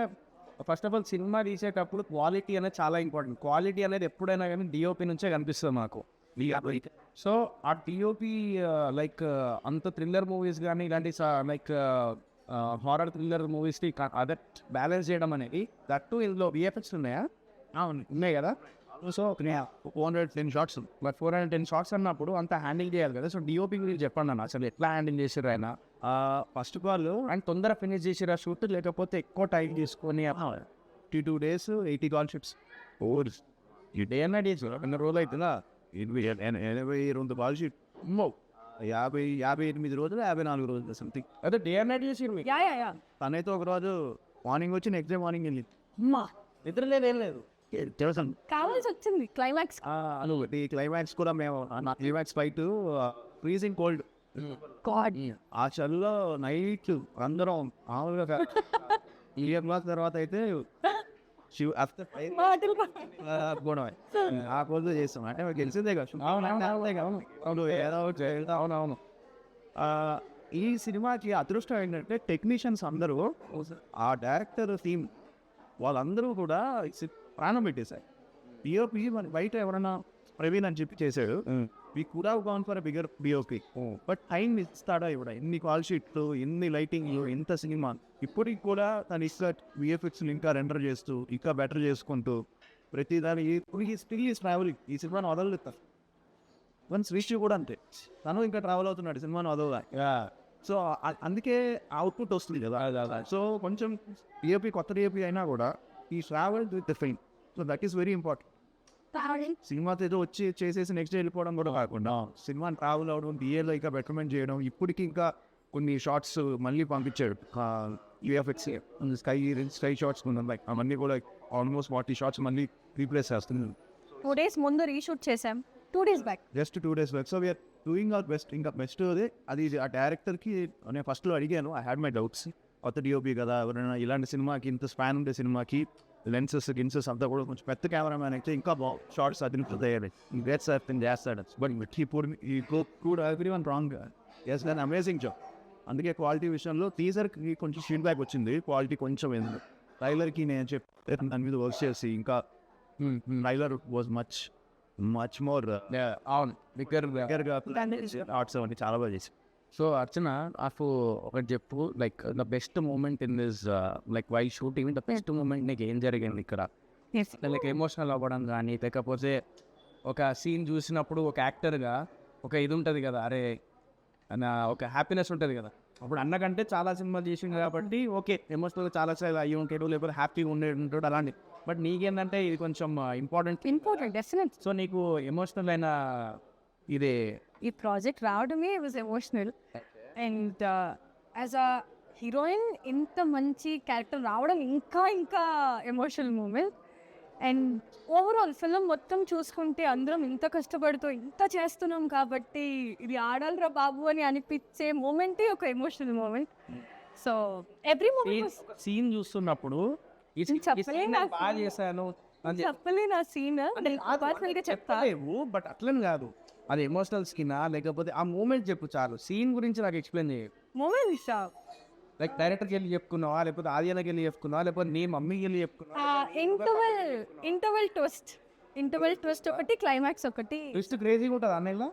ఫస్ట్ ఆఫ్ ఆల్ సినిమా తీసేటప్పుడు క్వాలిటీ అనేది చాలా ఇంపార్టెంట్. క్వాలిటీ అనేది ఎప్పుడైనా కానీ డిఓపి నుంచే కనిపిస్తుంది మాకు. సో ఆ డిఓపి లైక్ అంత థ్రిల్లర్ మూవీస్ కానీ ఇలాంటి లైక్ హారర్ థ్రిల్లర్ మూవీస్కి అదే బ్యాలెన్స్ చేయడం అనేది, దట్టు ఇందులో విఎఫ్ఎక్స్ ఉన్నాయా? ఉన్నాయి కదా. సో 410 షార్ట్స్ బట్ 410 షార్ట్స్ అన్నప్పుడు అంత హ్యాండిల్ చేయాలి కదా. సో డిఓపి గురించి చెప్పండి అన్న, అసలు ఎట్లా హ్యాండిల్ చేసారు ఆయన? ఫస్ట్ ఆఫ్ ఆల్ అండ్ తొందర ఫినిష్ చేసిరా షూట్, లేకపోతే ఎక్కువ టైం తీసుకొని 52 days 80 కాల్ షీట్స్ ఈ డే అండ్ నైట్ చేసి కొన్ని రోజులు అవుతుందా? 82 కాల్ షీట్ 58 రోజులు 54 రోజులు సంథింగ్. అదే డే అండ్ నైట్ చేసి యా యా యా తనైతే ఒక రోజు మార్నింగ్ వచ్చి నెక్స్ట్ డే మార్నింగ్ వెళ్ళి అమ్మా నిద్ర లేదు, ఏం లేదు. తెలుసు కావాల్సి వచ్చింది క్లైమాక్స్. ఈ క్లైమాక్స్ కూడా మేము climax fight freezing cold God ఆ చలిలో నైట్ అందరం మామూలుగా 8 o'clock తర్వాత అయితే ఆఫ్టర్ 5 మాటలు కూడా ఆ కోల్డ్ చేస్తాం. అంటే మాకు తెలిసిందే కదా. అవునవును. ఈ సినిమాకి అదృష్టం ఏంటంటే టెక్నీషియన్స్ అందరూ ఆ డైరెక్టర్ టీమ్ వాళ్ళందరూ కూడా ప్రాణం పెట్టేశారు. డిఓపి మన బయట ఎవరైనా ప్రవీణ్ అని చెప్పి చేశాడు, వీ కూడా gown for bigger DOP, but time ఇస్తాడా ఇవిడ? ఎన్ని కాల్ షీట్లు, ఎన్ని లైటింగ్లు, ఎంత సినిమా. ఇప్పటికి కూడా తను ఇంకా విఎఫ్ఎక్స్ ఇంకా రెండర్ చేస్తూ ఇంకా బెటర్ చేసుకుంటూ ప్రతిదాని ఇప్పుడు ఈ స్టిల్ ఈస్ ట్రావెలింగ్. ఈ సినిమాని వదలలేదు. వన్ శ్రీశ్రీ కూడా అంతే, తను ఇంకా ట్రావెల్ అవుతున్నాడు సినిమాని వదలదా. సో అందుకే అవుట్పుట్ వస్తుంది కదా. సో కొంచెం డిఓపి కొత్త డిఓపి అయినా కూడా ఈ travel with the film. So that is very important. సినిమాతో ఏదో వచ్చి చేసేసి నెక్స్ట్ డే వెళ్ళిపోవడం కూడా కాకుండా సినిమాని ట్రావెల్ అవ్వడం, డిఏలో ఇంకా బెటర్మెంట్ చేయడం. ఇప్పటికి ఇంకా కొన్ని షార్ట్స్ మళ్ళీ పంపించాడు యూఎఫ్ఎక్స్ స్కై షార్ట్స్ లైక్ అవన్నీ కూడా ఆల్మోస్ట్ 40 షార్ట్స్ మళ్ళీ రీప్లేస్ చేస్తుంది. 2 days ముందు రీషూట్ చేసాం, 2 days back. Just 2 days back. So we're doing our best. ఇంకా బెస్ట్ అది ఆ డైరెక్టర్కి నేను ఫస్ట్లో అడిగాను, ఐ హ్యాడ్ మై డౌట్స్. కొత్త డిఓపి కదా, ఎవరైనా ఇలాంటి సినిమాకి ఇంత స్పాన్ ఉండే సినిమాకి లెన్సెస్ గిన్సెస్ అంతా కూడా కొంచెం పెద్ద కెమెరామ్యాన్ అయితే ఇంకా షార్ట్స్ అదిరిపోతాయి గ్రేట్ సార్ చేస్తాడు. బట్ ఈ కూడా ఎవ్రీ వన్ రాంగ్. ఎస్ దాన్ అమేజింగ్ జాబ్. అందుకే క్వాలిటీ విషయంలో టీజర్కి కొంచెం ఫీడ్బ్యాక్ వచ్చింది, క్వాలిటీ కొంచెం ఏంది. ట్రైలర్కి నేను చెప్పి దాని మీద వర్క్ చేసి ఇంకా ట్రైలర్ వాజ్ మచ్ మోర్ అవును దగ్గరగా ఆర్ట్స్ అవన్నీ చాలా బాగా చేసి. సో అర్చన, నాకు ఒకటి చెప్పు, like the best moment in this like why shooting, the best moment నీకు ఏం జరిగింది ఇక్కడ? లైక్ ఎమోషనల్ అవ్వడం కానీ, లేకపోతే ఒక సీన్ చూసినప్పుడు ఒక యాక్టర్గా ఒక ఇది ఉంటుంది కదా, అరే ఒక హ్యాపీనెస్ ఉంటుంది కదా. అప్పుడు అన్నకంటే చాలా సినిమాలు చేసింది కాబట్టి ఓకే ఎమోషనల్గా చాలా సార్లు అయ్యి ఉంటాడు, లేకపోతే హ్యాపీగా ఉంటాడు అలాంటి. బట్ నీకేంటంటే ఇది కొంచెం ఇంపార్టెంట్ డెఫినెట్. సో నీకు ఎమోషనల్ అయిన ఇదే ఈ ప్రాజెక్ట్ రావడమే was emotional. And as a heroine ఇంత మంచి క్యారెక్టర్ రావడం ఇంకా ఇంకా emotional moment. And overall film మొత్తం చూసుకుంటే అందరం ఇంత కష్టపడుతూ ఇంత చేస్తున్నాం కాబట్టి ఇది ఆడాలిరా బాబు అని అనిపించే మూమెంటే ఒక emotional moment. So every moment scene చూస్తున్నప్పుడు బాగా చేశాను చెప్పలేను ఆ సీన్ పర్సనల్గా చెప్తాను, బట్ అట్లని కాదు, అది ఎమోషనల్ స్కిన్నా లేకపోతే ఆ మూమెంట్ చెప్పు చాలు. సీన్ గురించి నాకు ఎక్స్ప్లెయిన్ చేయ. మూమెంట్ లైక్ డైరెక్టర్కి వెళ్ళి చెప్పుకున్నావా, లేకపోతే ఆదియానకి వెళ్ళి చెప్పుకున్నావా, లేకపోతే నీ మమ్మీకి వెళ్ళి చెప్పుకున్నావా? ఇంటర్వెల్ ట్విస్ట్ ఒకటి, క్లైమాక్స్ ఒకటి. ట్విస్ట్ క్రేజీగా ఉంటుంది అన్నయ్యలో.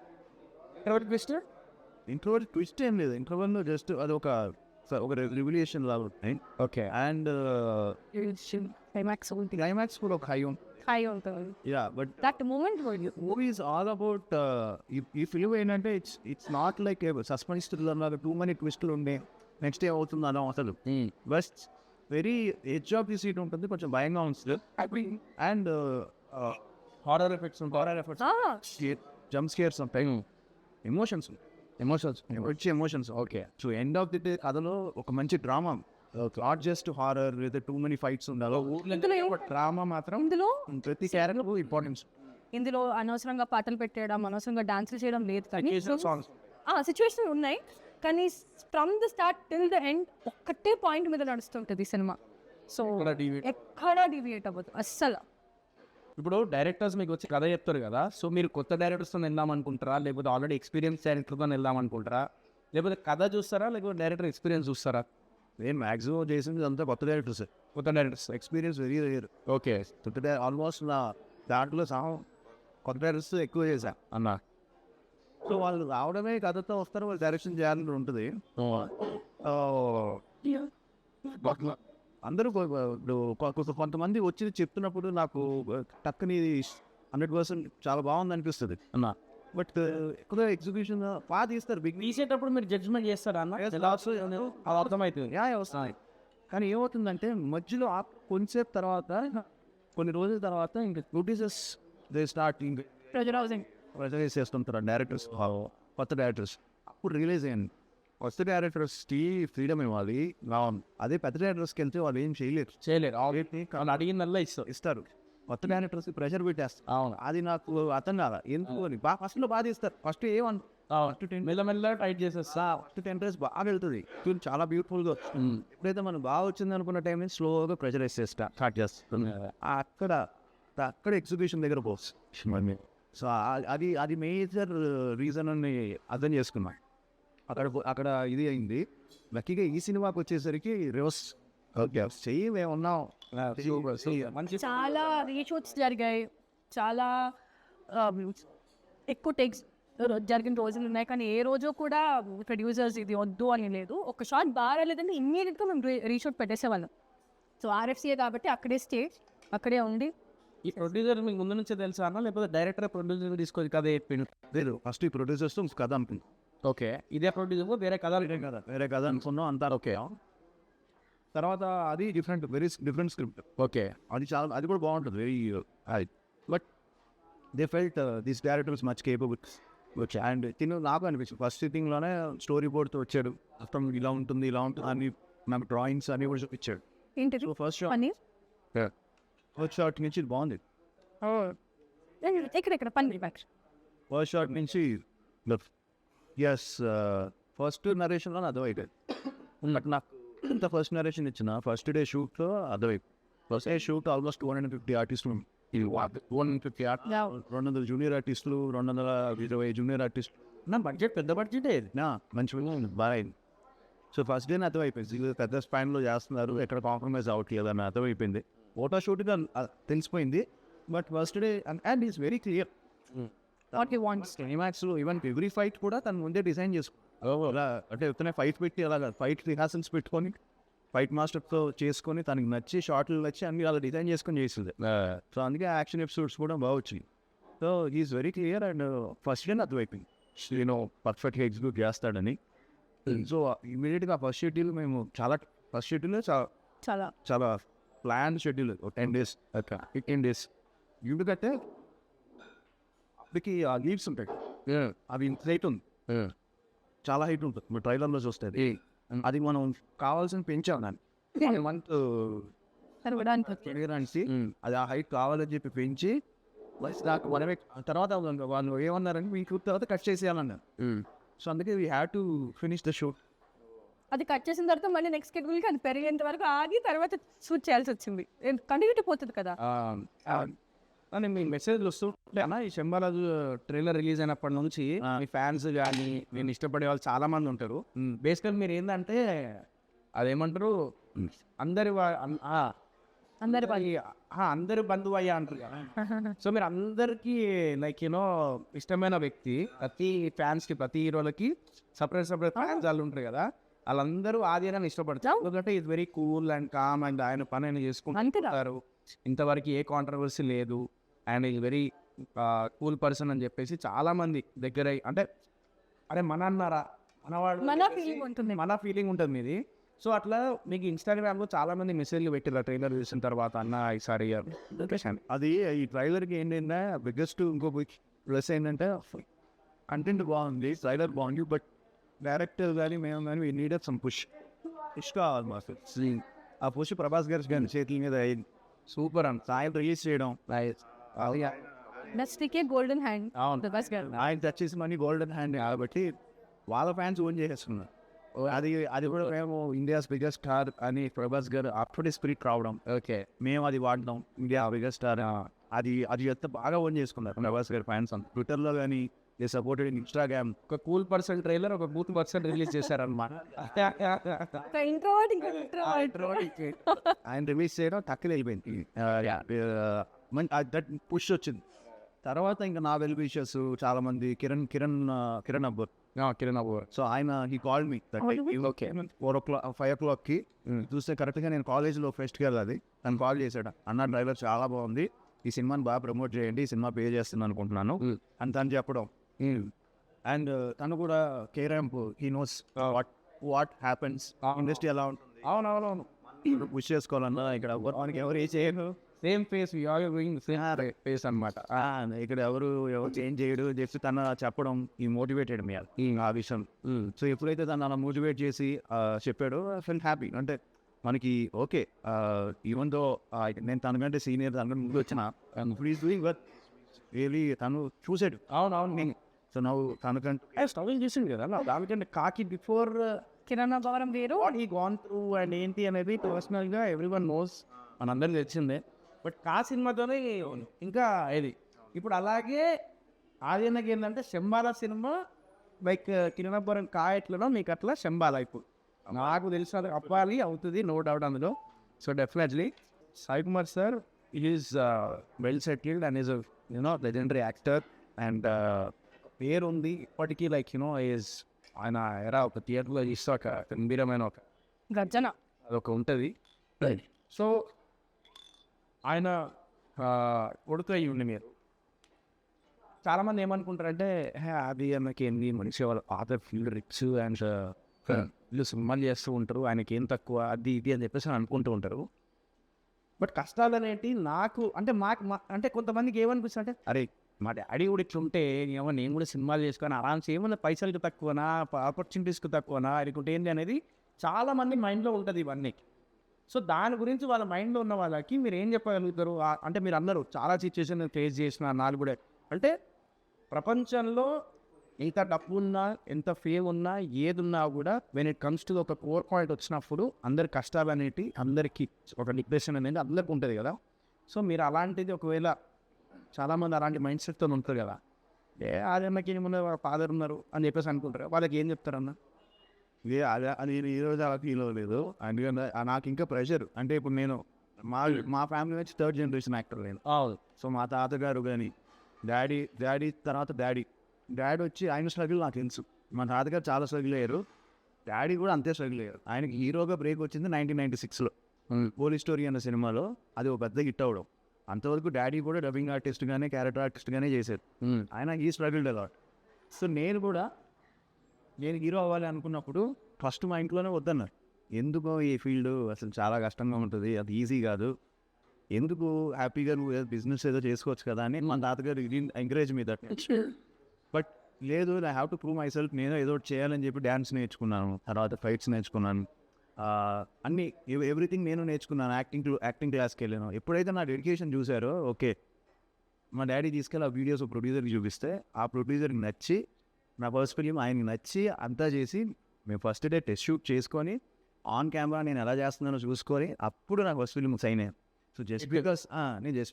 ఇంట్రోవర్ట్ ట్విస్ట్ ఏం లేదు. ఇంటర్వెల్లో జస్ట్ అది ఒక రివిలేషన్ లాగా ఉంటాయి. ఓకే. అండ్ క్లైమాక్స్ కూడా ఒక హై ఉంటుంది. Yeah but that moment movie is all about ఈ ఫిల్మ్ ఏంటంటే it's not like suspense thriller లాగా టూ మనీ ట్విస్టులు ఉండే నెక్స్ట్ ఏ అవుతుంది అలా అసలు. But very edge of the seat ఉంటుంది, కొంచెం భయంగా ఉంటుంది. And horror effects jump scares ఉంటాయి, ఎమోషన్స్ వచ్చే emotions. Okay. So end of the day కథలో ఒక మంచి డ్రామా, నాట్ జస్ట్ హారర్ లేదా టూ మెనీ ఫైట్స్ ఉండాలి. డ్రామా మాత్రం ఇందులో ప్రతి క్యారెక్టర్ ఇంపార్టెన్స్. ఇందులో అనవసరంగా పాటలు పెట్టేయడం, అనవసరంగా డాన్సులు చేయడం లేదు. కానీ సాంగ్స్ సిచ్యువేషన్ ఉన్నాయి, కానీ from the start till the end ఒక్కటే పాయింట్ మీద నడుస్తుంటుంది సినిమా. సో ఎక్కడా డివియేట్ అవ్వదు అస్సలు. ఇప్పుడు డైరెక్టర్స్ మీకు వచ్చి కథ చెప్తారు కదా, సో మీరు కొత్త డైరెక్టర్స్తో వెళ్దాం అనుకుంటారా, లేకపోతే ఆల్రెడీ ఎక్స్పీరియన్స్ డైరెక్టర్తో వెళ్దాం అనుకుంటారా, లేకపోతే కథ చూస్తారా లేకపోతే డైరెక్టర్ ఎక్స్పీరియన్స్ చూస్తారా? నేను మ్యాక్సిమం చేసింది అంతా కొత్త డైరెక్టర్స్. కొత్త directors. Experience very rare. Okay. Almost నా దాంట్లో సహా కొత్త డైరెక్టర్స్ ఎక్కువ చేశా అన్న. సో వాళ్ళు రావడమే కథతో వస్తారు, వాళ్ళు డైరెక్షన్ చేయాలని ఉంటుంది. అందరూ ఇప్పుడు కొంతమంది వచ్చి చెప్తున్నప్పుడు నాకు టక్కని 100% చాలా బాగుంది అనిపిస్తుంది అన్న. బట్ ఎక్కువ ఎగ్జిక్యూషన్ బాగా తీస్తారు. బిగ్ తీసేటప్పుడు మీరు జడ్జ్మెంట్ చేస్తారా అన్న? అది అర్థమవుతుంది. వస్తాయి. కానీ ఏమవుతుందంటే మధ్యలో కొంచెంసేపు తర్వాత, కొన్ని రోజుల తర్వాత ఇంకా ప్రొడ్యూసర్స్ దే స్టార్ట్ ఇంకా ప్రెజరైజ్ చేస్తుంటారు డైరెక్టర్స్, కొత్త డైరెక్టర్స్. అప్పుడు రియలైజ్ అయ్యాను, కొత్త డైరెక్టర్స్కి ఫ్రీడమ్ ఇవ్వాలి. అదే పెద్ద డైరెక్టర్స్కి వెళ్తే వాళ్ళు ఏం చేయలేరు. వాళ్ళు అడిగిందల్లా ఇస్తారు. కొత్త డైరెక్టర్స్కి ప్రెషర్ పెట్టేస్తారు. అవును. అది నాకు అర్థం కాదా ఎందుకు అని. ఫస్ట్లో బాగా ఇస్తారు. ఫస్ట్ మెల్లమెల్ల టైట్ చేసేస్తా. ఫస్ట్ 10 days బాగా వెళ్తుంది, ట్యూన్ చాలా బ్యూటిఫుల్గా వస్తుంది. ఎప్పుడైతే మనం బాగా వచ్చింది అనుకున్న టైం స్లోగా ప్రెషరైజ్ స్టార్ట్ చేస్తుంది. అక్కడ ఎగ్జిక్యూషన్ దగ్గర పోవచ్చు. సో అది మేజర్ రీజన్ అని అర్థం చేసుకున్నా. అక్కడ ఇది అయింది. లక్కీగా ఈ సినిమాకి వచ్చేసరికి రివర్స్. ఓకే, చెయ్యి మేము ఉన్నాం. చాలా రీషూట్స్ జరిగాయి, చాలా ఎక్కువ టేక్స్ జరిగిన రోజులు ఉన్నాయి. కానీ ఏ రోజు కూడా ప్రొడ్యూసర్స్ ఇది వద్దు అని లేదు. ఒక షాట్ బాగా రాలేదంటే ఇమ్మీడియట్గా మేము రీషూట్ పెట్టేసేవాళ్ళం. సో RFCA కాబట్టి అక్కడే స్టే, అక్కడే ఉండి. ఈ ప్రొడ్యూసర్ మీకు ముందు నుంచే తెలుసా అన్న, లేకపోతే డైరెక్టర్ ప్రొడ్యూసర్ తీసుకొని కథ చెప్పిండు? లేదు, ఫస్ట్ ఈ ప్రొడ్యూసర్స్ కథ అనుకున్నాం. ఓకే. ఇదే ప్రొడ్యూసర్ వేరే కథ అనుకున్నాం అంతా. ఓకే. తర్వాత అది డిఫరెంట్ స్క్రిప్ట్. ఓకే. అది కూడా బాగుంటుంది, very high. But they felt this director much capable. And నాకు అనిపించింది ఫస్ట్ సిట్టింగ్లోనే స్టోరీ బోర్డ్తో వచ్చాడు. మొత్తం ఇలా ఉంటుంది అని నాకు డ్రాయింగ్స్ అన్ని కూడా చూపించాడు. ఏంటిది? సో ఫస్ట్ షాట్ నుంచి ఇది బాగుంది. ఇక్కడ పన్నీర్ బ్యాక్ ఫస్ట్ షాట్ నుంచి ఫస్ట్ నరేషన్లో అర్థమైపోయింది. బట్ నాకు ఇంత ఫస్ట్ నరేషన్ ఇచ్చిన ఫస్ట్ డే షూట్లో అర్థమైపోయింది. ఫస్ట్ డే షూట్ ఆల్మోస్ట్ 250 ఆర్టిస్టులు, 200 జూనియర్ ఆర్టిస్టులు, 220 జూనియర్ ఆర్టిస్టులు. నా బడ్జెట్ పెద్ద బడ్జెటే మంచిగా బాగా అయింది. సో ఫస్ట్ డేనే అర్థమైపోయింది, పెద్ద స్పాన్లో చేస్తున్నారు, ఎక్కడ కాంప్రమైజ్ అవ్వట్లేదు అని అర్థమైపోయింది. ఫోటో షూట్గా తెలిసిపోయింది. But first day and is very clear what you want. క్లైమాక్స్లో ఈవెన్ ఎవ్రీ ఫైట్ కూడా తను ముందే డిజైన్ చేసుకున్నాను. అలా అంటే ఎప్పుడైనా ఫైట్ పెట్టి అలాగా ఫైట్ రిహార్సల్స్ పెట్టుకొని ఫైట్ మాస్టర్తో చేసుకొని తనకి నచ్చి షార్ట్లు నచ్చి అన్ని అలా డిజైన్ చేసుకొని చేసింది. సో అందుకే యాక్షన్ ఎపిసోడ్స్ కూడా బాగా వచ్చింది. So is very clear and first day అర్థమైపోయింది నేను పర్ఫెక్ట్గా ఎగ్జిక్యూట్ చేస్తాడని. సో ఇమీడియట్గా ఫస్ట్ షెడ్యూల్ మేము ఫస్ట్ షెడ్యూల్ చాలా ప్లాన్ షెడ్యూల్ 10 days 15 days. ఎందుకంటే అప్పటికి ఆ లీవ్స్ ఉంటాయి, అవి ఇంత హైట్ ఉంది, చాలా హైట్ ఉంటుంది. మీరు ట్రైలర్లో చూస్తే అది మనం కావాల్సిన పెంచాం దాన్ని మంత్ పెరగడానికి. అది ఆ హైట్ కావాలని చెప్పి పెంచి నాకు మనమే తర్వాత వాళ్ళు ఏమన్నారని మీకు తర్వాత కట్ చేసేయాలన్నారు. సో అందుకే we have to finish the shoot. అది కట్ చేసిన తర్వాత మళ్ళీ నెక్స్ట్ షెడ్యూల్కి అది పెరిగేంత వరకు ఆగి తర్వాత షూట్ చేయాల్సి వచ్చింది. కంటిన్యూటీ పోతుంది కదా. అని మీ మెసేజ్లు వస్తుంటే అన్న, ఈ శంబారాజు ట్రైలర్ రిలీజ్ అయినప్పటి నుంచి మీ ఫ్యాన్స్ కానీ నేను ఇష్టపడే వాళ్ళు చాలా మంది ఉంటారు. బేసికల్ మీరు ఏంటంటే అదేమంటారు, అందరి బంధువు అయ్యా అంటారు కదా. సో మీరు అందరికీ లైక్ ఇష్టమైన వ్యక్తి. ప్రతి ఫ్యాన్స్కి, ప్రతి హీరోలకి సపరేట్ ఫ్యాన్స్ వాళ్ళు ఉంటారు కదా, వాళ్ళందరూ ఆదిని ఇష్టపడతారు. ఎందుకంటే ఇది very cool and calm and ఆయన పని ఆయన చేసుకుంటారు. ఇంతవరకు ఏ కాంట్రవర్సీ లేదు, ఆయన ఈజ్ వెరీ కూల్ పర్సన్ అని చెప్పేసి చాలా మంది దగ్గర అంటే అరే మన అన్నారా మన ఫీలింగ్ ఉంటుంది మీది. సో అట్లా మీకు ఇన్స్టాగ్రామ్లో చాలా మంది మెసేజ్లు పెట్టారు ట్రైలర్ చూసిన తర్వాత, అన్న ఈసారి అది ఈ ట్రైలర్కి ఏంటంటే బిగ్గెస్ట్ ఇంకో ప్లస్ ఏంటంటే కంటెంట్ బాగుంది, ట్రైలర్ బాగుంది. బట్ డైరెక్టర్ కానీ మేము కానీ వీ నీడెడ్ సమ్ పుష్ కావాలి మాకు. ఆ పుష్ ప్రభాస్ గారి చేతుల మీద అయింది. సూపర్ అని సాయం రిలీజ్ చేయడం గోల్డెన్ హ్యాండ్. ఆయన టచ్ చేసి మనీ గోల్డెన్ హ్యాండ్ కాబట్టి వాళ్ళ ఫ్యాన్స్ ఓన్ చేసేస్తున్నారు. అది కూడా మేము ఇండియాస్ బిగ్గెస్ట్ స్టార్ అని ప్రభాస్ గారు అప్పుడే స్పిరిట్ రావడం. ఓకే, మేము అది వాడడం, ఇండియా బిగ్గెస్ట్ స్టార్ అది ఎంత బాగా ఓన్ చేసుకున్నారు ప్రభాస్ గారి ఫ్యాన్స్ అంతా. ట్విట్టర్లో కానీ దే సపోర్టెడ్ ఇన్ ఇన్స్టాగ్రామ్. ఒక కూల్ పర్సన్ ట్రైలర్, ఒక బూత్ పర్సన్ రిలీజ్ చేశారనమాట. ఒక ఇంట్రోవర్ట్ ఇంకా ఇంట్రోవర్ట్. ఆయన రిలీజ్ చేయడం టక్కున వెళ్ళిపోయింది. దట్ పుష్ వచ్చింది. తర్వాత ఇంకా నా వెల్ విషర్స్ చాలా మంది, కిరణ్ అబ్బర్. కిరణ్ అబ్బు. సో ఆయన హీ కాల్ మీ ఓకే 5 o'clockకి చూస్తే కరెక్ట్గా నేను కాలేజ్లో ఫెస్ట్కి వెళ్ళాలి. తను కాల్ చేశాడు, అన్న ట్రైలర్ చాలా బాగుంది, ఈ సినిమాని బాగా ప్రమోట్ చేయండి, ఈ సినిమా పే చేస్తున్నాను అనుకుంటున్నాను అని తను చెప్పడం. అండ్ తను కూడా కేరాంప్ he knows what happens, industry ఎలా ఉంటుంది, అవునవునవును. పుష్ చేసుకోవాలన్నా ఇక్కడ మనకి ఎవరు ఏ చేయరు, సేమ్ ఫేస్ సేమ్ ఫేస్ అనమాట. ఇక్కడ ఎవరు చేంజ్ చేయడు అని చెప్పి తను చెప్పడం ఈ మోటివేటెడ్ మీ ఆ విషయం. సో ఎప్పుడైతే తను అలా మోటివేట్ చేసి చెప్పాడో ఐ ఫెల్ హ్యాపీ. అంటే మనకి ఓకే, ఈవెన్ దో నేను తనకంటే సీనియర్, తనకంటే ముందు వచ్చిన ప్లీజ్ డూయింగ్ వర్క్ రియలీ తను చూసాడు. అవునవును. సో నువ్వు తనకంటే స్ట్రగుల్ చేసింది కదా దానికంటే కాకి బిఫోర్ కిరణ్ అబ్బవరం వేరు, what he gone through and ఏంటి అనేది పర్సనల్గా ఎవ్రీ వన్ నోస్, మనందరికి తెలిసిందే. బట్ కా సినిమాతోనే ఇంకా ఇది ఇప్పుడు అలాగే ఆదిన్నకి ఏంటంటే శంబాల సినిమా లైక్ కిరణపురం కా ఎట్లనో మీకు అట్లా శంబాల ఇప్పుడు నాకు తెలిసిన అప్పాలి అవుతుంది, నో డౌట్ అందులో. So definitely Sai Kumar sir is well settled and is legendary actor and పేరు ఉంది ఇప్పటికీ. లైక్ ఈజ్ ఆయన ఎరా ఒక థియేటర్లో ఇస్తే ఒక గంభీరమైన ఒక గర్జన అదొక ఉంటుంది. సో ఆయన కొడుకు అయ్యి ఉండి మీరు చాలామంది ఏమనుకుంటారంటే అది అన్నకి ఏంది మనిషి వాళ్ళ పాత ఫీల్డ్ రిచ్ అండ్ వీళ్ళు సినిమాలు చేస్తూ ఉంటారు, ఆయనకి ఏం తక్కువ అది ఇది అని చెప్పేసి అనుకుంటూ ఉంటారు. బట్ కష్టాలు అనేవి నాకు అంటే అంటే కొంతమందికి ఏమనిపిస్తుంది అంటే అరే మా డాడీ కూడా ఇట్లా ఉంటే ఏమో నేను కూడా సినిమాలు చేసుకొని ఆరామ్స్ ఏమన్నా పైసలకి తక్కువనా ఆపర్చునిటీస్కి తక్కువనా అనుకుంటే ఏంటి అనేది చాలామంది మైండ్లో ఉంటుంది ఇవన్నీ. సో దాని గురించి వాళ్ళ మైండ్లో ఉన్న వాళ్ళకి మీరు ఏం చెప్పగలుగుతారు? అంటే మీరు అందరూ చాలా సిచ్యువేషన్ ఫేస్ చేసిన నాలుగు కూడా అంటే ప్రపంచంలో ఎంత డబ్బు ఉన్నా ఎంత ఫేమ్ ఉన్నా ఏది ఉన్నా కూడా వెన్ ఇట్ కమ్స్ టు ఒక కోర్ పాయింట్ వచ్చినప్పుడు అందరి కష్టాలు అనేవి అందరికీ ఒక డిప్రెషన్ అనేది అందరికీ ఉంటుంది కదా. సో మీరు అలాంటిది ఒకవేళ చాలామంది అలాంటి మైండ్ సెట్తో ఉంటారు కదా, ఆదన్నకి ఏమన్నా వాళ్ళ ఫాదర్ ఉన్నారు అని చెప్పేసి అనుకుంటారు, వాళ్ళకి ఏం చెప్తారన్న? ఇదే అదే అది ఈరోజు అలా ఫీల్ అవ్వలేదు. అందుకని నాకు ఇంకా ప్రెషర్. అంటే ఇప్పుడు నేను మా ఫ్యామిలీ నుంచి 3rd generation యాక్టర్ నేను. సో మా తాతగారు కానీ డాడీ తర్వాత డాడీ వచ్చి ఆయన స్ట్రగుల్ నాకు తెలుసు. మా తాతగారు చాలా స్ట్రగుల్ అయ్యారు, డాడీ కూడా అంతే స్ట్రగుల్ అయ్యారు. ఆయనకి హీరోగా బ్రేక్ వచ్చింది 1996లో పోలీస్ స్టోరీ అన్న సినిమాలో. అది ఒక పెద్ద హిట్ అవ్వడం. అంతవరకు డాడీ కూడా డబ్బింగ్ ఆర్టిస్ట్గానే క్యారెక్టర్ ఆర్టిస్ట్గానే చేశారు. ఆయన ఈ స్ట్రగుల్డ్ అలాట్. సో నేను హీరో అవ్వాలి అనుకున్నప్పుడు ఫస్ట్ మా ఇంట్లోనే వద్దన్నారు. ఎందుకో ఈ ఫీల్డ్ అసలు చాలా కష్టంగా ఉంటుంది, అది ఈజీ కాదు, ఎందుకు హ్యాపీగా నువ్వు బిజినెస్ ఏదో చేసుకోవచ్చు కదా అని మా తాతగారు ఎంకరేజ్ మీ దట్. బట్ లేదు, I have to prove my self, నేను ఏదో చేయాలని చెప్పి డ్యాన్స్ నేర్చుకున్నాను, తర్వాత ఫైట్స్ నేర్చుకున్నాను, అన్నీ ఎవ్రీథింగ్ నేను నేర్చుకున్నాను. యాక్టింగ్ క్లాస్కి వెళ్ళాను. ఎప్పుడైతే నా డెడికేషన్ చూసారో ఓకే, మా డాడీ తీసుకెళ్ళి ఆ వీడియోస్ ప్రొడ్యూసర్కి చూపిస్తే ఆ ప్రొడ్యూసర్కి నచ్చి నా ఫస్ట్ ఫిలిం ఆయనకి నచ్చి అంతా చేసి మేము ఫస్ట్ డే టెస్ట్ షూట్ చేసుకొని ఆన్ కెమెరా నేను ఎలా చేస్తున్నానో చూసుకొని అప్పుడు నాకు ఫస్ట్ ఫిలిం సైన్ అయ్యాను. So just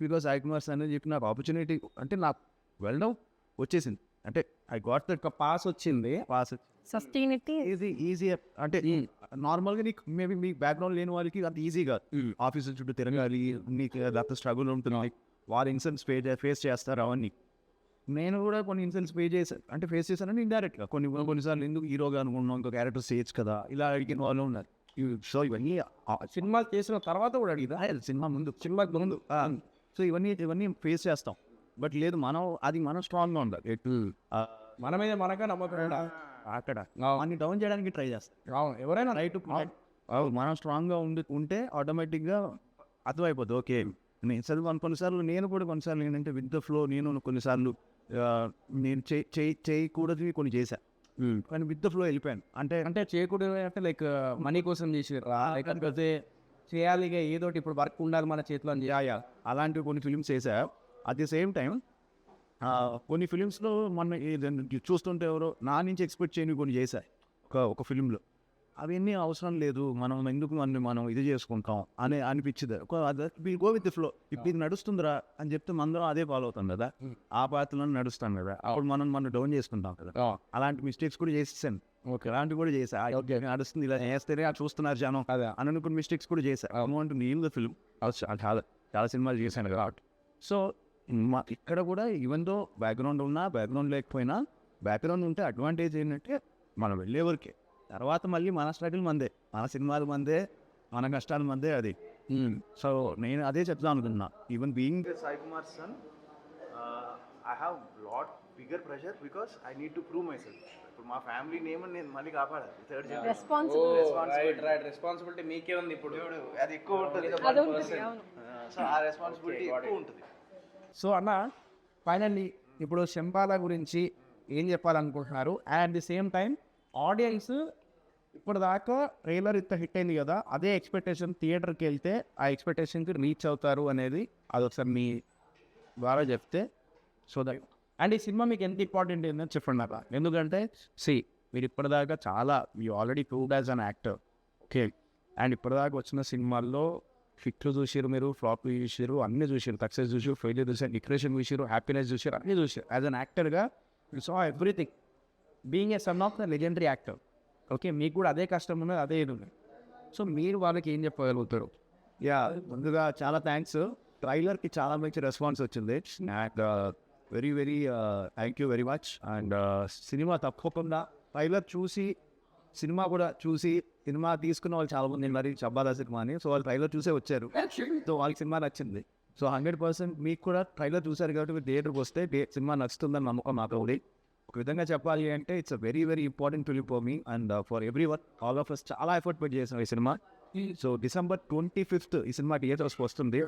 because Sai Kumar sir అని చెప్పి నాకు ఆపర్చునిటీ అంటే నాకు వెళ్ళడం వచ్చేసింది. అంటే ఐ గాట్ దట్ పాస్ వచ్చింది. సస్టైనిటీ ఈజీ అంటే నార్మల్గా నీకు మేబీ మీ బ్యాక్గ్రౌండ్ లేని వాళ్ళకి అంత ఈజీ కాదు. ఆఫీసు చుట్టూ తిరగాలి, నీకు లేకపోతే స్ట్రగుల్ ఉంటుంది, వాళ్ళ ఇన్సెన్స్ ఫేస్ చేస్తారు అవన్నీ. నేను కూడా కొన్ని ఇన్సెన్స్ ఫేస్ చేశానని ఇండైరెక్ట్గా కొన్నిసార్లు ఎందుకు హీరోగా అనుకున్నాం, ఇంకో క్యారెక్టర్ చేయొచ్చు కదా, ఇలా అడిగిన వాళ్ళు ఉన్నారు. సో ఇవన్నీ సినిమాలు చేసిన తర్వాత కూడా అడిగిదా? సినిమాకి ముందు సో ఇవన్నీ ఫేస్ చేస్తాం. బట్ లేదు, మనం స్ట్రాంగ్గా ఉండాలి. మన మీద మనగా నమ్మకం అక్కడ అన్ని డౌన్ చేయడానికి ట్రై చేస్తాం. ఎవరైనా రైట్ మనం స్ట్రాంగ్గా ఉంటే ఆటోమేటిక్గా అర్థమైపోతుంది. ఓకే నేను చదువు కొన్నిసార్లు ఏంటంటే విత్ ద ఫ్లో నేను కొన్నిసార్లు నేను చేయకూడదు కొన్ని చేశా, కానీ విత్ ద ఫ్లో వెళ్ళిపోయాను. అంటే చేయకూడదు అంటే లైక్ మనీ కోసం చేసిరా, లేకపోతే చేయాలి ఏదోటి ఇప్పుడు వర్క్ ఉండాలి మన చేతిలో అని అలాంటివి కొన్ని ఫిలిమ్స్ చేశా. అట్ ది సేమ్ టైం కొన్ని ఫిలిమ్స్లో మన చూస్తుంటే ఎవరో నా నుంచి ఎక్స్పెక్ట్ చేయని కొన్ని చేశా ఒక ఫిలింలో. అవన్నీ అవసరం లేదు, మనం ఎందుకు మనం ఇది చేసుకుంటాం అని అనిపించింది. Will go with the flow. ఇప్పుడు ఇది నడుస్తుందిరా అని చెప్తే మనం అదే ఫాలో అవుతాం కదా, ఆ పాత్రలో నడుస్తాం కదా, అప్పుడు మనం డౌన్ చేసుకుంటాం కదా. అలాంటి మిస్టేక్స్ కూడా చేసేసాను. ఓకే, అలాంటివి కూడా చేసా. ఓకే నడుస్తుంది, ఇలా చేస్తేనే అది చూస్తున్నారు జనం కదా అని అనుకున్న మిస్టేక్స్ కూడా చేశా. అమౌంట్ నీల్ ద ఫిల్మ్ చాలా చాలా సినిమాలు చేశాను కదా. సో ఇక్కడ కూడా ఈవెన్ దో బ్యాక్గ్రౌండ్ ఉన్నా బ్యాక్గ్రౌండ్ లేకపోయినా, బ్యాక్గ్రౌండ్ ఉంటే అడ్వాంటేజ్ ఏంటంటే మనం వెళ్ళే వరకే, తర్వాత మళ్ళీ మన స్ట్రగుల్ మందే, మన సినిమాలు మందే, మన కష్టాలు మందే. అది సో నేను అదే చెప్తాను అనుకున్నా. Even being Sai Kumar's son, I have lot bigger pressure because I need to prove myself. ఇప్పుడు మా ఫ్యామిలీ నేమ్ నేను మళ్ళీ కాపాడాలి. థర్డ్ రెస్పాన్సిబిలిటీ మీకే ఉంది ఇప్పుడు. అది ఎక్కువ ఉంటుంది, సో ఆ రెస్పాన్సిబిలిటీ ఎక్కువ ఉంటుంది. సో అన్న ఫైనల్లీ ఇప్పుడు శంబాలా గురించి ఏం చెప్పాలనుకుంటున్నారు? And the same time audience ఇప్పుడు దాకా ట్రైలర్ ఇంత హిట్ అయింది కదా, అదే ఎక్స్పెక్టేషన్ థియేటర్కి వెళ్తే ఆ ఎక్స్పెక్టేషన్కి రీచ్ అవుతారు అనేది అదొకసారి మీ ద్వారా చెప్తే. సో దట్ అండ్ ఈ సినిమా మీకు ఎంత ఇంపార్టెంట్ ఏంటని చెప్పండి అలా. ఎందుకంటే మీరు ఇప్పటిదాకా చాలా you already proved as an actor. Okay, and ఇప్పటిదాకా వచ్చిన సినిమాల్లో హిట్లు చూసారు, మీరు ఫ్లాప్ చూసారు, అన్నీ చూసారు, సక్సెస్ చూసారు, ఫెయిల్యూర్ చూసారు, డిప్రెషన్ చూసారు, హ్యాపీనెస్ చూసారు, అన్నీ చూసారు. యాజ్ అన్ యాక్టర్గా you saw everything being a son of the legendary actor. Okay, మీకు కూడా అదే కష్టం ఉన్నది, అదే ఇది ఉన్నది. సో మీరు వాళ్ళకి ఏం చెప్పగలుగుతారు? యా, ముందుగా చాలా థ్యాంక్స్. ట్రైలర్కి చాలా మంచి రెస్పాన్స్ వచ్చింది and very very thank you very much. And cinema తప్పకుండా ట్రైలర్ చూసి సినిమా కూడా చూసి సినిమా తీసుకున్న వాళ్ళు చాలా మంది మరి చబ్బాదా సినిమా అని, సో వాళ్ళు ట్రైలర్ చూసే వచ్చారు. సో వాళ్ళకి సినిమా నచ్చింది. సో 100% మీకు కూడా ట్రైలర్ చూసారు కాబట్టి మీరు థియేటర్కి వస్తే సినిమా నచ్చుతుందని నమ్మకం నాకు ఉంది. ఒక విధంగా చెప్పాలి అంటే it's a very very important film for me and for everyone, all of us చాలా ఎఫర్ట్ పెట్టి చేసాం ఈ సినిమా. సో December 25th ఈ సినిమా థియేటర్స్కి వస్తుంది.